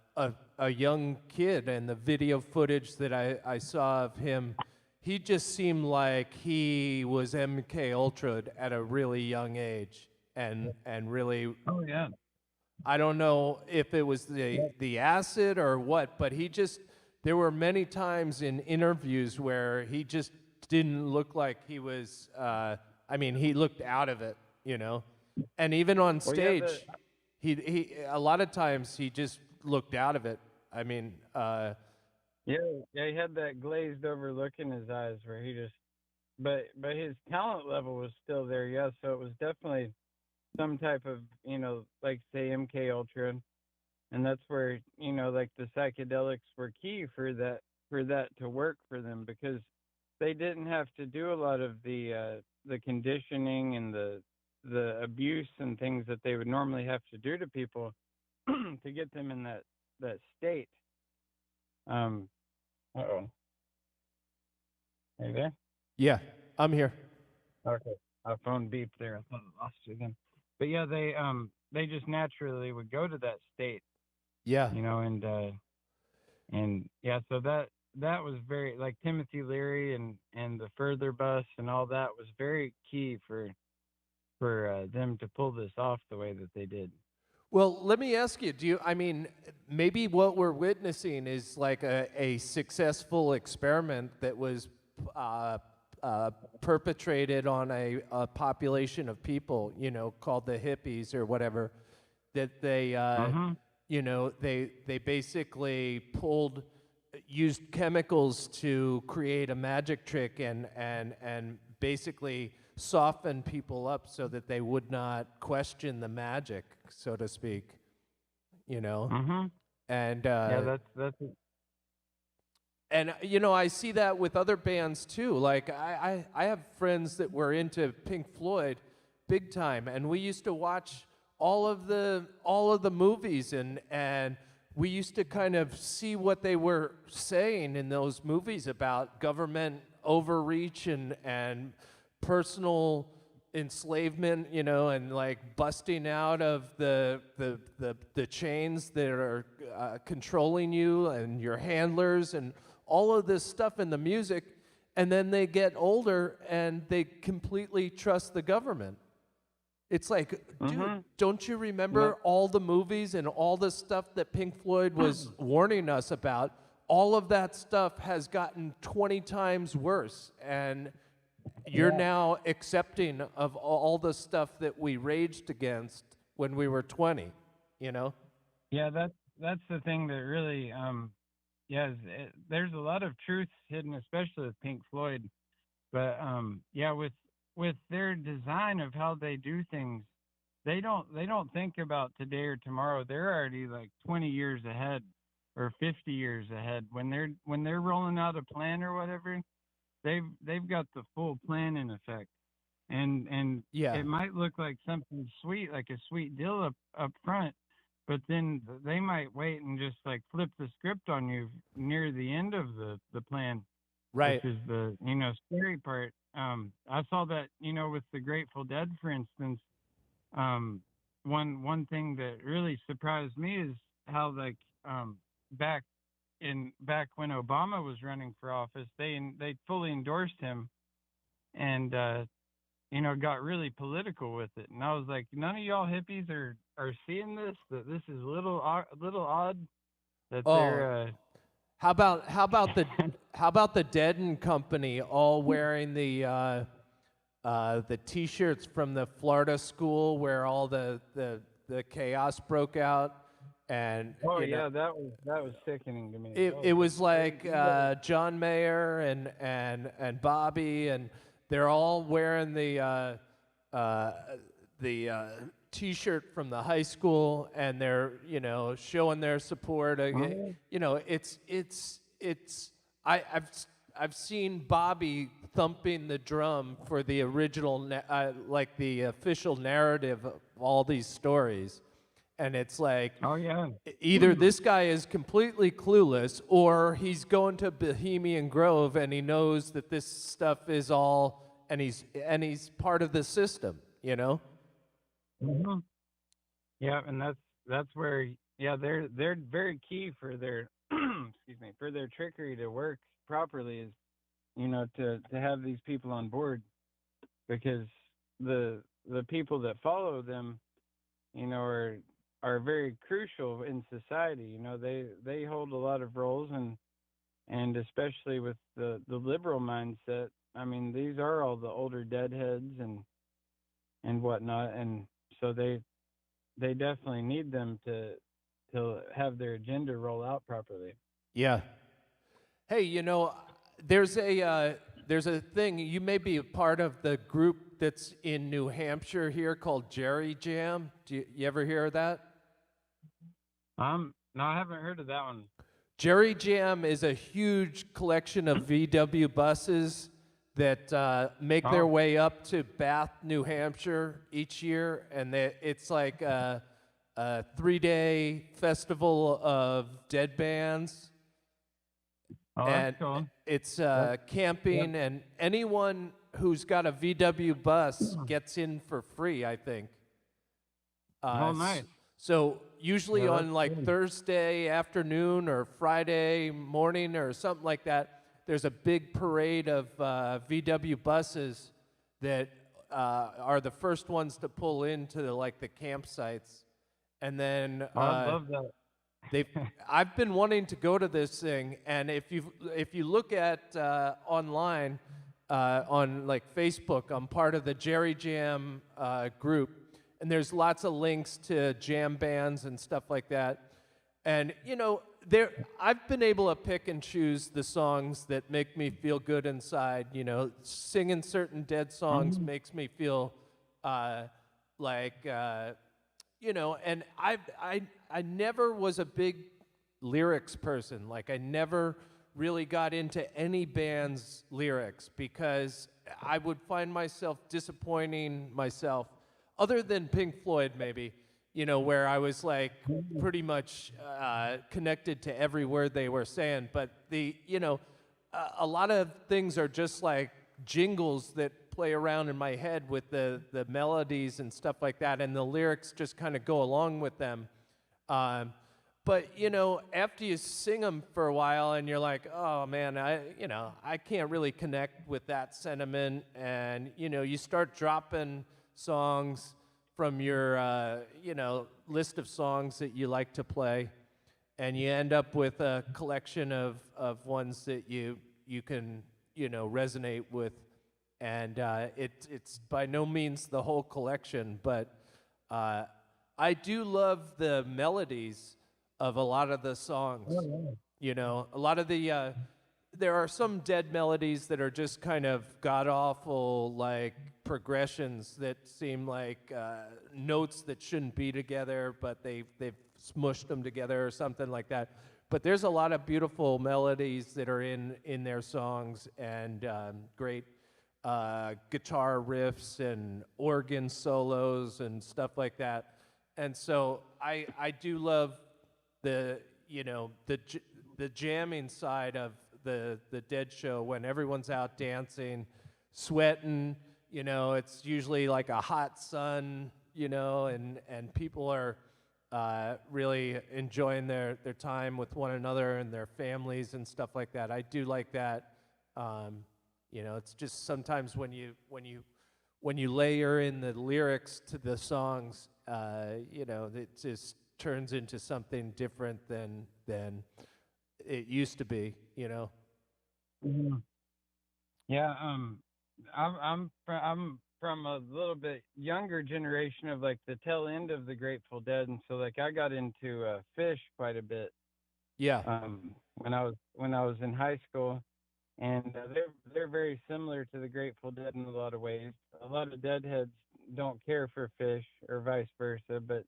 young kid, and the video footage that I saw of him, he just seemed like he was MK Ultra at a really young age, and really, Oh yeah. I don't know if it was the acid or what, but he just, there were many times in interviews where he just didn't look like he was. I mean, he looked out of it, you know. And even on Well, yeah, the stage, he a lot of times he just looked out of it. I mean, yeah, yeah, he had that glazed over look in his eyes where he just but his talent level was still there, yeah, so it was definitely some type of, like say MK Ultra, and that's where, like the psychedelics were key for that to work for them because they didn't have to do a lot of the conditioning and the abuse and things that they would normally have to do to people to get them in that state. Um, uh-oh. Are you there? yeah, I'm here. Okay. A phone beeped there. I thought I lost you then. But yeah, they just naturally would go to that state, Yeah. and yeah, so that was very like Timothy Leary and the Further Bus and all that was very key for them to pull this off the way that they did. Well, let me ask you, I mean, maybe what we're witnessing is like a successful experiment that was uh, perpetrated on a population of people, you know, called the hippies or whatever, that they, Mhm. you know, they basically used chemicals to create a magic trick and basically soften people up so that they would not question the magic, so to speak, you know? Mhm. And Yeah, uh, that's and you know, I see that with other bands too. Like I have friends that were into Pink Floyd big time, and we used to watch all of the movies, and we used to kind of see what they were saying in those movies about government overreach and personal enslavement, you know, and like busting out of the chains that are controlling you and your handlers and all of this stuff in the music, and then they get older and they completely trust the government. It's like, dude, Mhm. don't you remember Yeah. all the movies and all the stuff that Pink Floyd was warning us about? All of that stuff has gotten 20 times worse, and you're Yeah. now accepting of all the stuff that we raged against when we were 20, you know? Yeah, that's the thing that really yeah, there's a lot of truth hidden, especially with Pink Floyd. But yeah, with their design of how they do things, they don't think about today or tomorrow. They're already like 20 years ahead or 50 years ahead. When they're rolling out a plan or whatever, they've got the full plan in effect. And Yeah, it might look like something sweet, like a sweet deal up front, but then they might wait and just like flip the script on you near the end of the plan, which right. is the scary part. I saw that with the Grateful Dead, for instance. Um, one thing that really surprised me is how like back back when Obama was running for office, they fully endorsed him and got really political with it. And I was like, none of y'all hippies are seeing this. That this is a little odd that Oh, they're how about the Dead and Company all wearing the T-shirts from the Florida school where all the chaos broke out, and Oh you know, yeah, that was sickening to me. it was like You gotta, John Mayer and Bobby, and they're all wearing uh, the T-shirt from the high school, and they're, you know, showing their support. oh, You know, it's I've seen Bobby thumping the drum for the original like the official narrative of all these stories, And it's like Oh yeah. either this guy is completely clueless or he's going to Bohemian Grove and he knows that this stuff is all and he's part of the system, you know? Mhm. Yeah, and that's where yeah they're very key for their excuse me, for their trickery to work properly is, to have these people on board, because the people that follow them, are very crucial in society. They hold a lot of roles, and especially with the liberal mindset. I mean, these are all the older deadheads and whatnot, and so they definitely need them to have their agenda roll out properly. Yeah. Hey, there's a thing. You may be a part of the group that's in New Hampshire here called Jerry Jam. You ever hear of that? No, I haven't heard of that one. Jerry Jam is a huge collection of VW buses that make their Oh. way up to Bath, New Hampshire each year, and it's like a 3-day festival of dead bands, Oh, and that's cool. it's Yep. camping, and anyone who's got a VW bus gets in for free, I think. Oh, nice. So usually Yeah, on that's like good. Thursday afternoon or Friday morning or something like that, there's a big parade of VW buses that are the first ones to pull into the campsites, and then Oh, I love that. they've. I've been wanting to go to this thing, and if you look at online on like Facebook, I'm part of the Jerry Jam group, and there's lots of links to jam bands and stuff like that. And there I've been able to pick and choose the songs that make me feel good inside. Singing certain Dead songs makes me feel like and I never was a big lyrics person. Like I never really got into any band's lyrics because I would find myself disappointing myself, other than Pink Floyd maybe, where I was like pretty much connected to every word they were saying. But a lot of things are just like jingles that play around in my head with the melodies and stuff like that, and the lyrics just kind of go along with them. But after you sing them for a while, and you're like, oh man, I can't really connect with that sentiment, and you start dropping songs from your list of songs that you like to play, and you end up with a collection of ones that you can resonate with, and it's by no means the whole collection, but I do love the melodies of a lot of the songs. Oh, yeah. A lot of the there are some Dead melodies that are just kind of god awful, like progressions that seem like notes that shouldn't be together, but they've smushed them together or something like that. But there's a lot of beautiful melodies that are in their songs, and great guitar riffs and organ solos and stuff like that. And so I do love the the jamming side of the Dead show, when everyone's out dancing, sweating. It's usually like a hot sun, and people are really enjoying their time with one another and their families and stuff like that. I do like that. It's just sometimes when you layer in the lyrics to the songs, it just turns into something different than it used to be. Mhm. Yeah, I'm from a little bit younger generation of like the tail end of the Grateful Dead, and so like I got into Fish quite a bit Yeah. when I was in high school, and they're very similar to the Grateful Dead in a lot of ways. A lot of Deadheads don't care for Fish or vice versa, but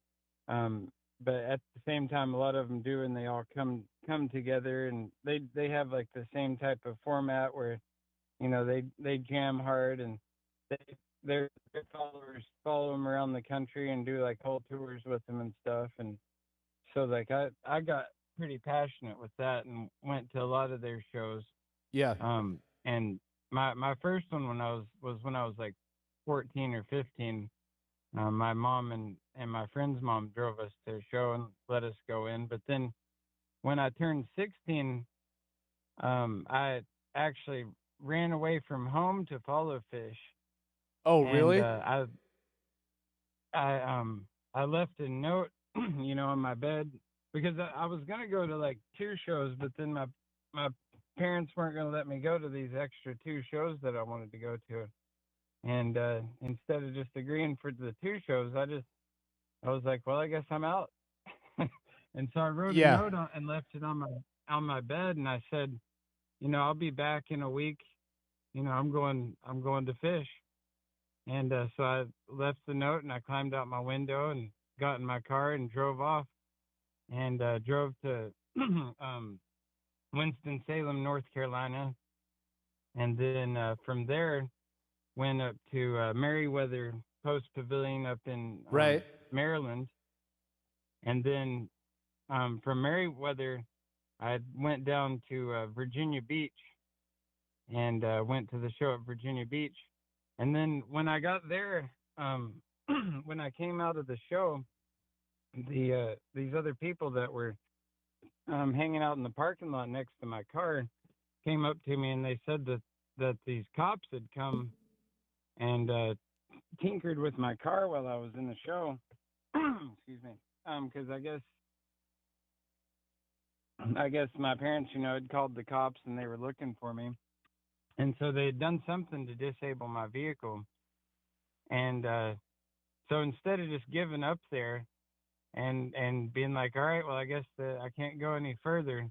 at the same time, a lot of them do, and they all come together, and they have like the same type of format where they jam hard, and they their followers follow him around the country and do like whole tours with him and stuff. And so like I got pretty passionate with that and went to a lot of their shows. Yeah. And my first one when I was when I was like 14 or 15. My mom and my friend's mom drove us to a show and let us go in. But then when I turned 16, I actually ran away from home to follow Fish. Oh, And really? I left a note, on my bed because I was gonna go to like 2 shows, but then my parents weren't gonna let me go to these extra 2 shows that I wanted to go to. And instead of just agreeing for the 2 shows, I was like, well, I guess I'm out. And so I wrote a Yeah. note and left it on my bed, and I said, I'll be back in a week. I'm going to Fish. And so I left the note and I climbed out my window and got in my car and drove off and drove to Winston-Salem, North Carolina. And then from there, went up to Merriweather Post Pavilion up in Right. Maryland. And then from Merriweather, I went down to Virginia Beach and went to the show at Virginia Beach. And then when I got there, when I came out of the show, these other people that were hanging out in the parking lot next to my car came up to me and they said that these cops had come and tinkered with my car while I was in the show. Excuse me. Because I guess my parents, had called the cops and they were looking for me. And so they had done something to disable my vehicle. And so instead of just giving up there and being like, all right, well, I guess I can't go any further,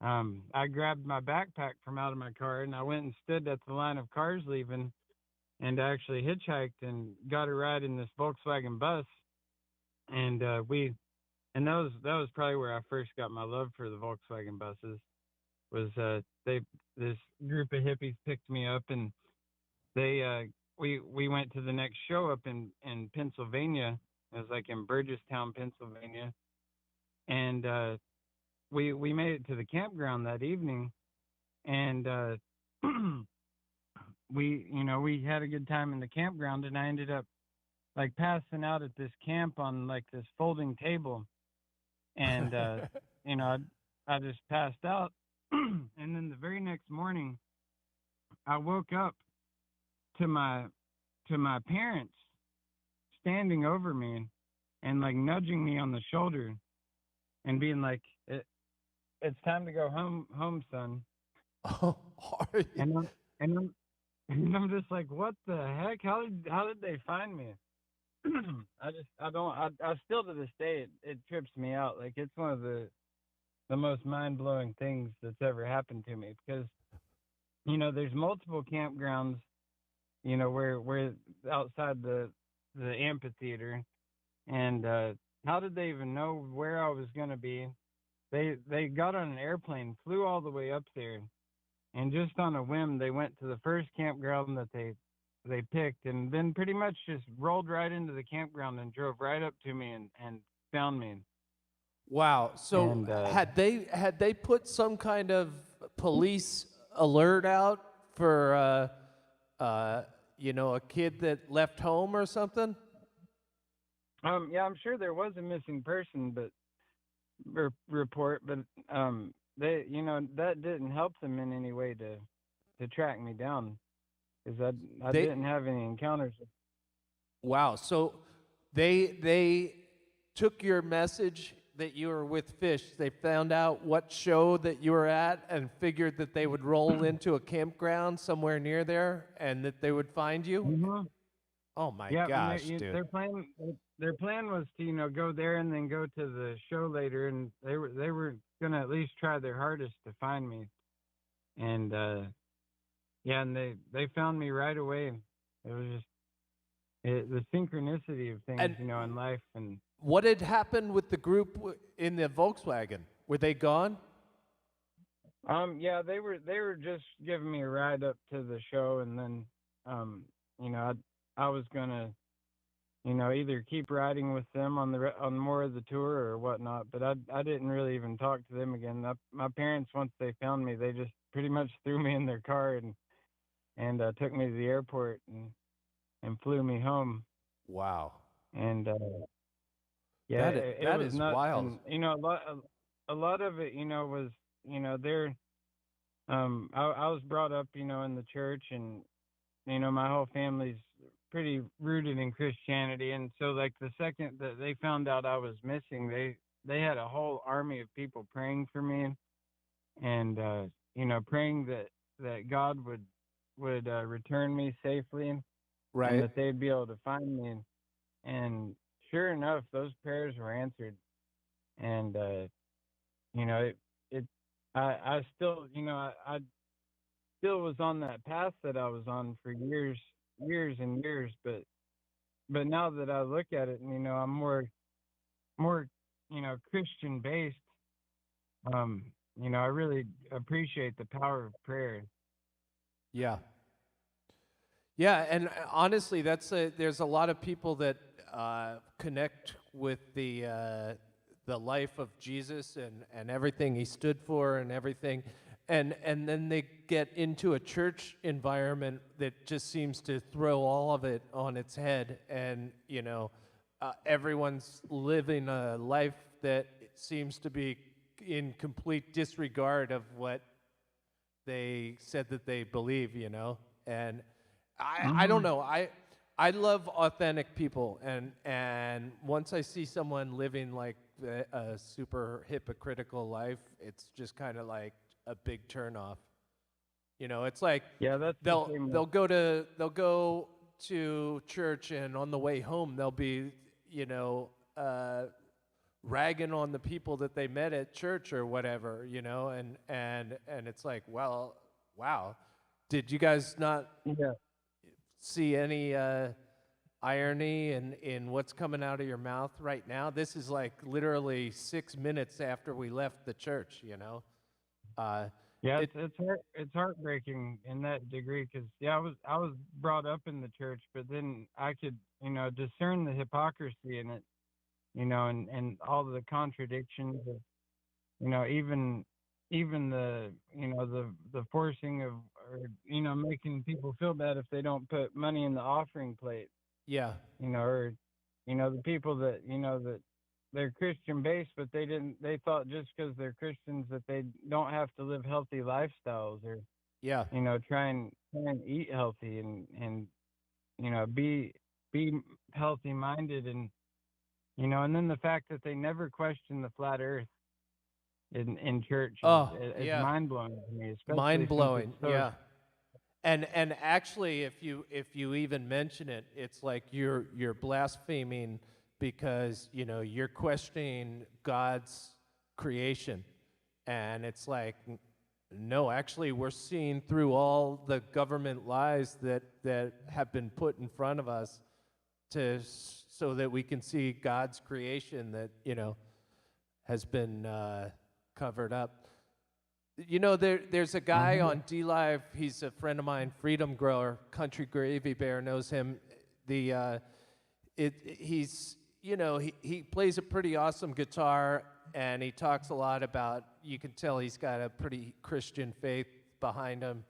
I grabbed my backpack from out of my car and I went and stood at the line of cars leaving and I actually hitchhiked and got a ride in this Volkswagen bus. And that was probably where I first got my love for the Volkswagen buses. Was this group of hippies picked me up and we went to the next show up in Pennsylvania. It was like in Burgestown, Pennsylvania, and we made it to the campground that evening, and we had a good time in the campground, and I ended up like passing out at this camp on like this folding table, and I just passed out. And then the very next morning, I woke up to my parents standing over me and like nudging me on the shoulder and being like, "It's time to go home, son." Oh, are you? And I'm just like, what the heck? How did they find me? I still to this day it trips me out. Like it's one of the most mind-blowing things that's ever happened to me because there's multiple campgrounds where outside the amphitheater, and how did they even know where I was going to be? They got on an airplane, flew all the way up there, and just on a whim they went to the first campground that they picked, and then pretty much just rolled right into the campground and drove right up to me and found me. Wow. So And had they put some kind of police alert out for a kid that left home or something? yeah, I'm sure there was a missing person report, but they that didn't help them in any way to track me down because I They didn't have any encounters. Wow. So they took your message that you were with Fish. They found out what show that you were at and figured that they would roll into a campground somewhere near there and that they would find you. Mm-hmm. Oh my Yeah, gosh, dude. their plan was to go there and then go to the show later, and they were gonna at least try their hardest to find me, and and they found me right away. It was just the synchronicity of things, And in life. And what had happened with the group in the Volkswagen? Were they gone? yeah, they were just giving me a ride up to the show, and then I was gonna either keep riding with them on more of the tour or whatnot. But I didn't really even talk to them again. My parents, once they found me, they just pretty much threw me in their car and took me to the airport and flew me home. Wow. And yeah, it That was is nuts. wild. And a lot of it, was they're I was brought up, in the church, and my whole family's pretty rooted in Christianity, and so like the second that they found out I was missing, they had a whole army of people praying for me, and praying that God would return me safely, and Right. that they'd be able to find me, and sure enough, those prayers were answered, and it it I still I still was on that path that I was on for years and years, but now that I look at it, and I'm more Christian based, I really appreciate the power of prayer. Yeah. Yeah, and honestly, there's a lot of people that connect with the life of Jesus and everything he stood for and everything, and then they get into a church environment that just seems to throw all of it on its head, and everyone's living a life that seems to be in complete disregard of what they said that they believe, and I don't know. I love authentic people, and once I see someone living like a super hypocritical life, it's just kind of like a big turnoff. It's like Yeah, that's the same. they'll go to church, and on the way home they'll be ragging on the people that they met at church or whatever, and it's like, well, wow, did you guys not Yeah. see any irony in what's coming out of your mouth right now? This is like literally 6 minutes after we left the church, Yeah, It, it's heartbreaking in that degree, because I was brought up in the church, but then I could discern the hypocrisy in it, and all the contradictions of even the forcing of, or making people feel bad if they don't put money in the offering plate, yeah, or the people that that they're Christian based, but they thought just because they're Christians that they don't have to live healthy lifestyles, or yeah, try and eat healthy, and be healthy minded, and then the fact that they never question the flat earth in church oh, is yeah, mind blowing to me, especially mind since blowing, it's so. yeah. And actually, if you even mention it, it's like you're blaspheming, because you're questioning God's creation, and it's like, no, actually, we're seeing through all the government lies that have been put in front of us so that we can see God's creation that has been covered up. There's a guy on D Live. He's a friend of mine, Freedom Grower, Country Gravy Bear knows him. He plays a pretty awesome guitar, and he talks a lot about. You can tell he's got a pretty Christian faith behind him.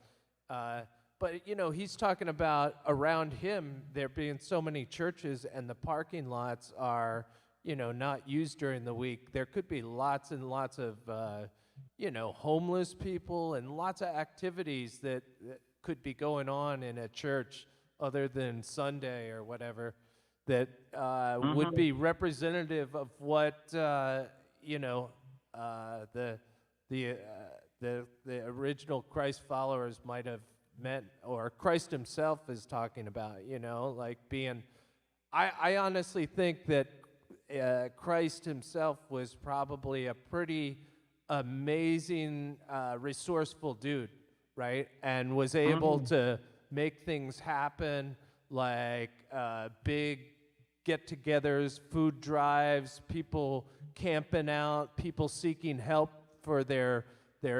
But he's talking about around him there being so many churches, and the parking lots are not used during the week. There could be lots and lots of homeless people and lots of activities that could be going on in a church other than Sunday or whatever, that would be representative of what the original Christ followers might have meant, or Christ himself is talking about. Like being. I honestly think that Christ himself was probably a pretty amazing, resourceful dude, right? And was able to make things happen, like big get-togethers, food drives, people camping out, people seeking help for their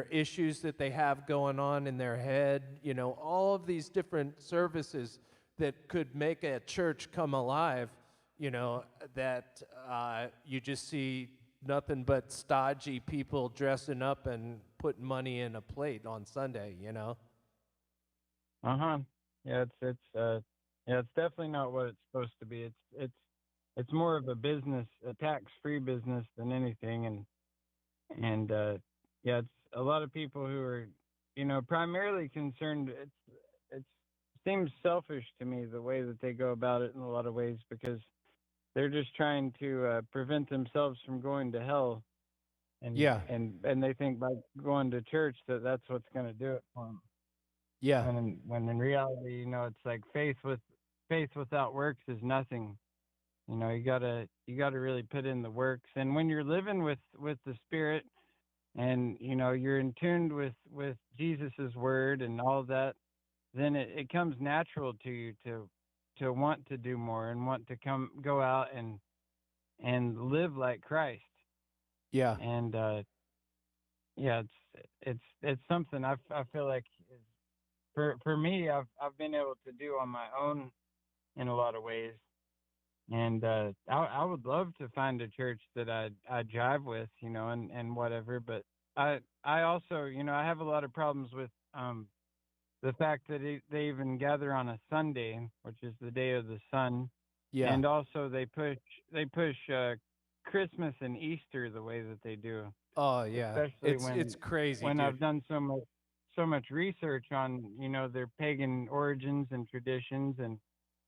issues that they have going on in their head. All of these different services that could make a church come alive. you know, that you just see nothing but stodgy people dressing up and putting money in a plate on Sunday, you know? Uh-huh. Yeah, it's definitely not what it's supposed to be. It's more of a business, a tax-free business than anything, and yeah, it's a lot of people who are, primarily concerned. It seems selfish to me the way that they go about it in a lot of ways, because they're just trying to prevent themselves from going to hell, and Yeah, and they think by going to church that that's what's going to do it for them. yeah, When in reality, it's like faith without works is nothing. You gotta really put in the works. And when you're living with the Spirit, and you're in tune with Jesus's word and all of that, then it comes natural to you to want to do more and want to go out and live like Christ. yeah, And yeah, it's something I feel like is, for me, I've been able to do on my own in a lot of ways. And I would love to find a church that I jive with, and whatever. But I also, I have a lot of problems with the fact that they even gather on a Sunday, which is the day of the sun, yeah. and also they push Christmas and Easter the way that they do, Oh, yeah. especially It's crazy, when dude. I've done so much research on their pagan origins and traditions, and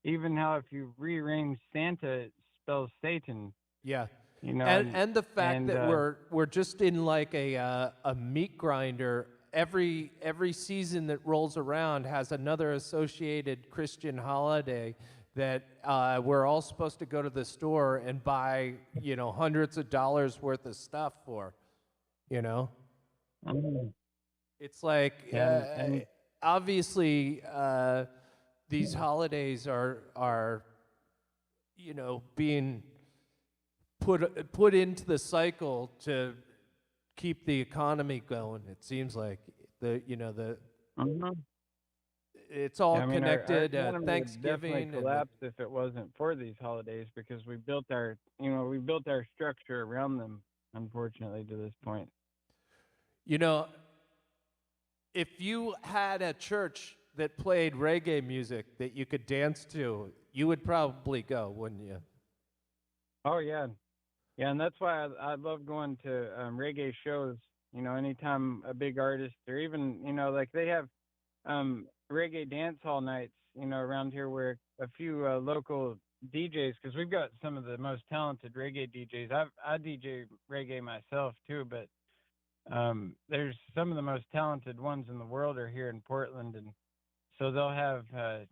even how if you rearrange Santa, it spells Satan. Yeah. And And and the fact and that we're just in like a meat grinder. Every season that rolls around has another associated Christian holiday that we're all supposed to go to the store and buy, hundreds of dollars worth of stuff for, you know? Mhm. It's like and obviously these holidays are being put into the cycle to keep the economy going. It seems like the Mhm. it's all Yeah, I mean, our connected. economy would definitely Thanksgiving and collapse if it wasn't for these holidays, because we built our structure around them, unfortunately, to this point. you know if you had a church that played reggae music that you could dance to, you would probably go, wouldn't you? Oh yeah, yeah, and that's why I love going to reggae shows. Anytime a big artist, or even like they have reggae dance hall nights, around here, where a few local DJs, because we've got some of the most talented reggae DJs. I DJ reggae myself too, but there's some of the most talented ones in the world are here in Portland, and so they'll have a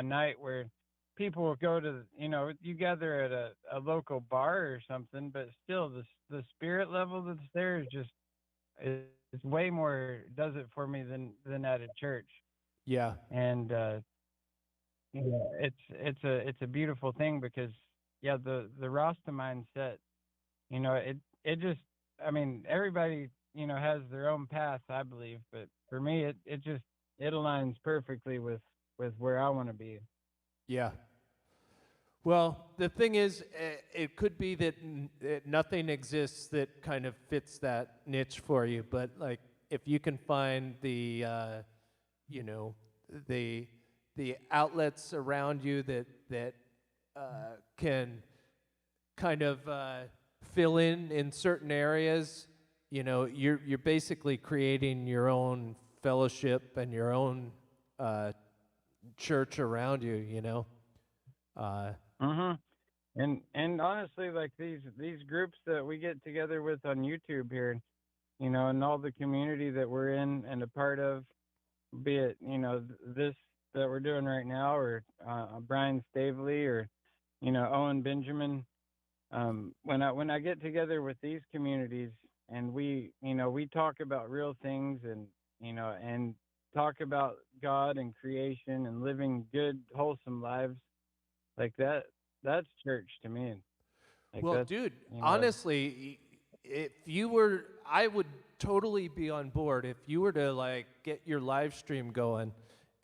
night where people will go to, you gather at a local bar or something, but still the spirit level that's there is just, it's way more, does it for me than at a church. Yeah. And it's a beautiful thing, because yeah, the Rasta mindset, it just, I mean, everybody has their own path, I believe, but for me it aligns perfectly with where I want to be. Yeah. Well, the thing is, it could be that nothing exists that kind of fits that niche for you. But like, if you can find you know, the outlets around you that can kind of fill in certain areas, you're basically creating your own fellowship and your own church around you. Uh, Mhm. And honestly, like these groups that we get together with on YouTube here, and all the community that we're in and a part of, be it this that we're doing right now, or Brian Stavely, or Owen Benjamin. When I get together with these communities, and we talk about real things, and talk about God and creation and living good, wholesome lives, like that's church to me. Like well, that's dude, you know honestly, if you were, I would totally be on board if you were to like get your live stream going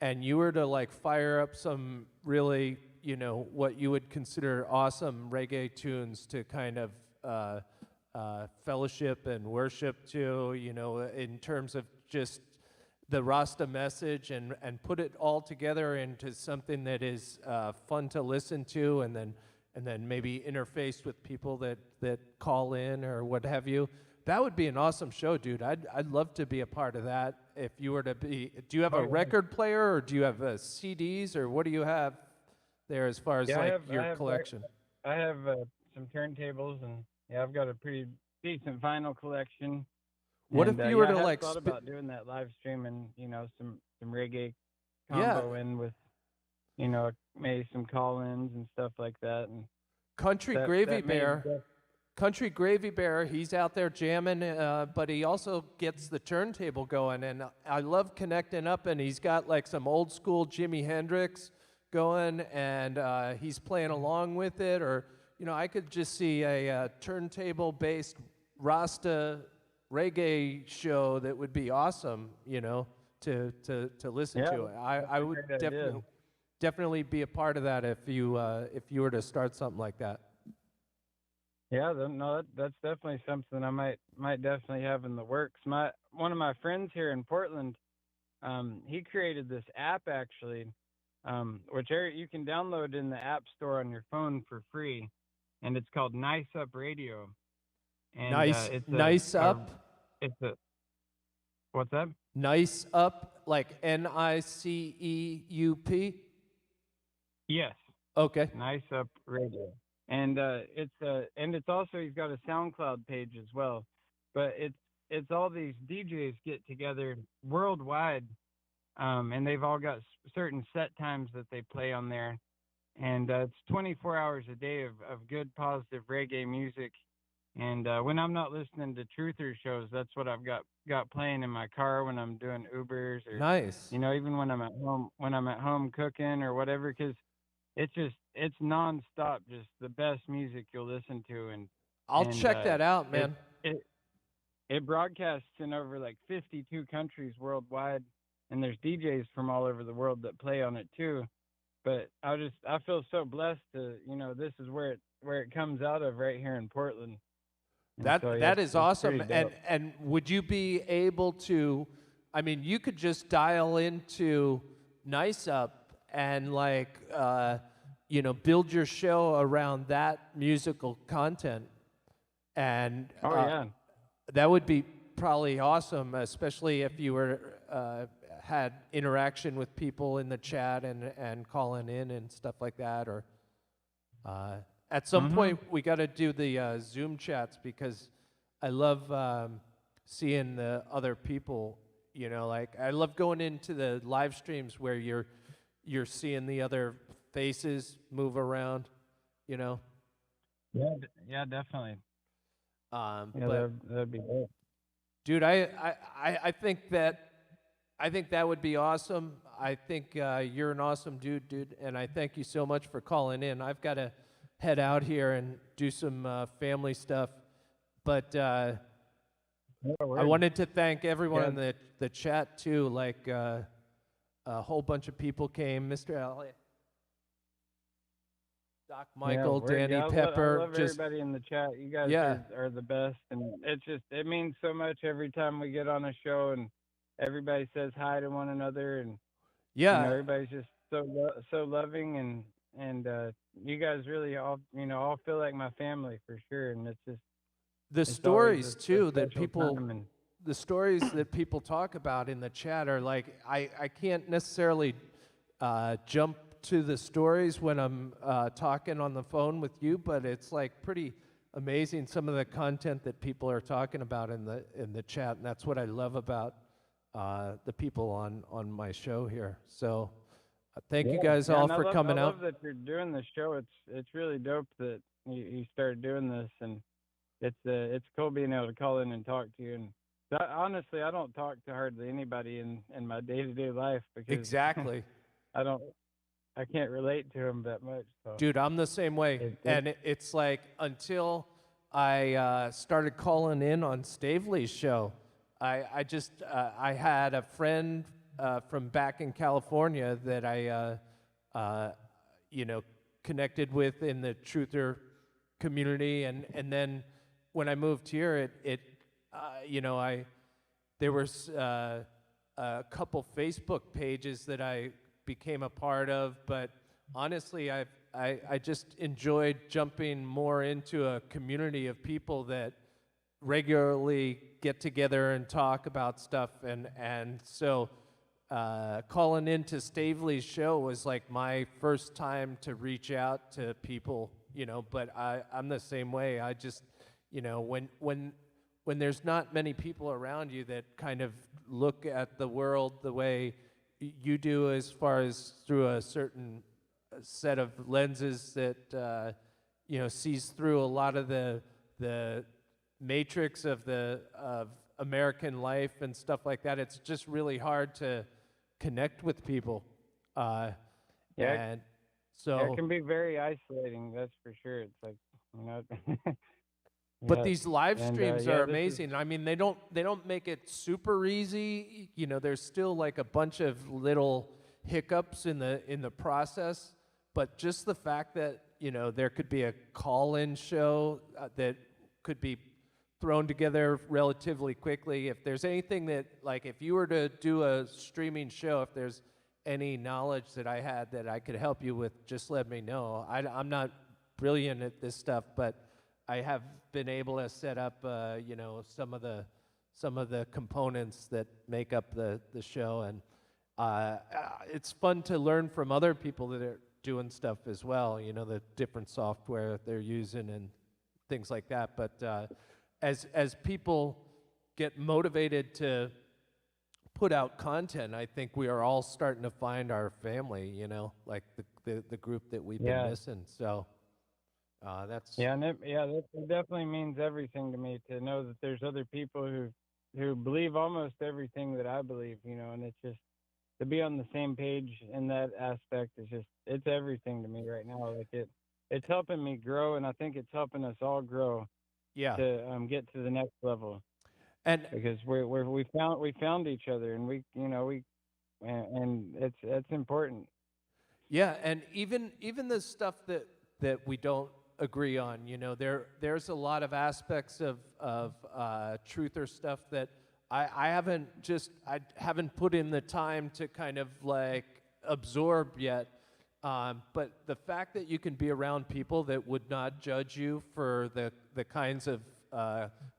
and you were to like fire up some really, what you would consider awesome reggae tunes to kind of fellowship and worship to, in terms of just the Rasta message, and put it all together into something that is fun to listen to, and then maybe interface with people that call in or what have you. That would be an awesome show, dude. I'd love to be a part of that. If you were to be, do you have a record player, or do you have CDs, or what do you have there as far as your collection? I have some turntables, and I've got a pretty decent vinyl collection. What and, if you were to I like thought about doing that live stream and some reggae combo in with maybe some call-ins and stuff like that. And Country Gravy Bear, he's out there jamming, but he also gets the turntable going, and I love connecting up, and he's got like some old school Jimi Hendrix going, and he's playing along with it, or I could just see a turntable-based Rasta reggae show that would be awesome, to listen to. I would definitely be a part of that if you were to start something like that. Yeah, no, that's definitely something I might definitely have in the works. One of my friends here in Portland, he created this app actually, which you can download in the App Store on your phone for free, and it's called Nice Up Radio. And, Nice Up. What's that? Nice Up, like NICEUP. Yes. Okay. Nice Up Radio. And it's also, he's got a SoundCloud page as well, but it's all these DJs get together worldwide, and they've all got certain set times that they play on there, and it's 24 hours a day of good positive reggae music. And when I'm not listening to truther shows, that's what I've got playing in my car when I'm doing Ubers, or nice. Even when I'm at home cooking or whatever, because it's nonstop, just the best music you'll listen to. And I'll check that out, man. It broadcasts in over like 52 countries worldwide, and there's DJs from all over the world that play on it too. But I feel so blessed to, this is where it comes out of, right here in Portland. That is awesome. And would you be able to, you could just dial into Nice Up and build your show around that musical content. And that would be probably awesome, especially if you were had interaction with people in the chat and calling in and stuff like that. Or at some point, we got to do the Zoom chats, because I love seeing the other people. I love going into the live streams where you're seeing the other faces move around, Yeah, definitely. That'd be great. Dude, I think that would be awesome. I think you're an awesome dude, and I thank you so much for calling in. I've got to head out here and do some family stuff, but I wanted to thank everyone in the chat too. Like a whole bunch of people came, Mr. Elliott, Doc Michael, Danny Pepper. I love everybody in the chat. You guys are the best, and it means so much every time we get on a show and everybody says hi to one another, and everybody's just so loving, and you guys really all feel like my family for sure. And it's just the stories too that people the stories that people talk about in the chat are like, I can't necessarily jump to the stories when I'm talking on the phone with you, but it's like pretty amazing some of the content that people are talking about in the chat, and that's what I love about the people on my show here. So thank you guys all for coming out. I love that you're doing this show. It's really dope that you started doing this, and it's cool being able to call in and talk to you. And honestly, I don't talk to hardly anybody in my day-to-day life, because exactly I can't relate to them that much. So. Dude, I'm the same way. It's like until I started calling in on Stavely's show, I had a friend from back in California that I connected with in the truther community, and then when I moved here, you know, there was a couple Facebook pages that I became a part of, but honestly, I just enjoyed jumping more into a community of people that regularly get together and talk about stuff, and so calling into Stavely's show was like my first time to reach out to people, you know, but I'm the same way. I just, you know, when there's not many people around you that kind of look at the world the way you do, as far as through a certain set of lenses that you know, sees through a lot of the matrix of American life and stuff like that, it's just really hard to connect with people. Yeah. And so Yeah, it can be very isolating, that's for sure. It's like, you know. but Yeah. these live And, streams yeah, are this is- amazing. I mean, they don't make it super easy. You know, there's still like a bunch of little hiccups in the process. But just the fact that, you know, there could be a call-in show that could be thrown together relatively quickly. If there's anything that, like, if you were to do a streaming show, if there's any knowledge that I had that I could help you with, just let me know. I'm not brilliant at this stuff, but I have been able to set up, you know, some of the components that make up the show, and it's fun to learn from other people that are doing stuff as well. You know, the different software they're using and things like that. But as people get motivated to put out content, I think we are all starting to find our family. You know, like the group that we've been missing. So. That's Yeah, and that definitely means everything to me, to know that there's other people who believe almost everything that I believe, you know, and it's just to be on the same page in that aspect is just, it's everything to me right now. Like it's helping me grow, and I think it's helping us all grow to get to the next level. And because we found each other, and and it's important. yeah, and even the stuff that we don't agree on, you know, there's a lot of aspects of truther stuff that I haven't put in the time to kind of like absorb yet. But the fact that you can be around people that would not judge you for the kinds of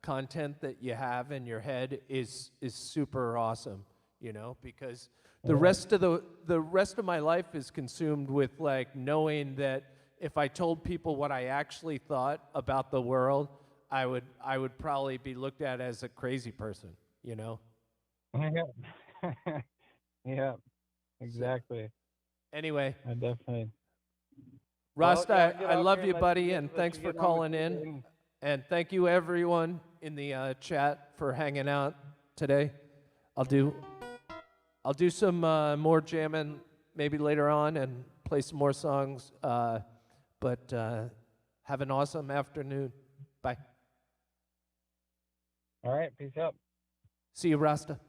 content that you have in your head is super awesome, you know, because the rest of my life is consumed with like knowing that if I told people what I actually thought about the world, I would probably be looked at as a crazy person, you know? Yeah. Yeah, exactly. Anyway, I definitely. Rasta, Get I off love here you, and buddy, and let thanks you for get on with calling your in. day. And thank you everyone in the chat for hanging out today. I'll do some more jamming maybe later on and play some more songs. But have an awesome afternoon. Bye. All right, peace out. See you, Rasta.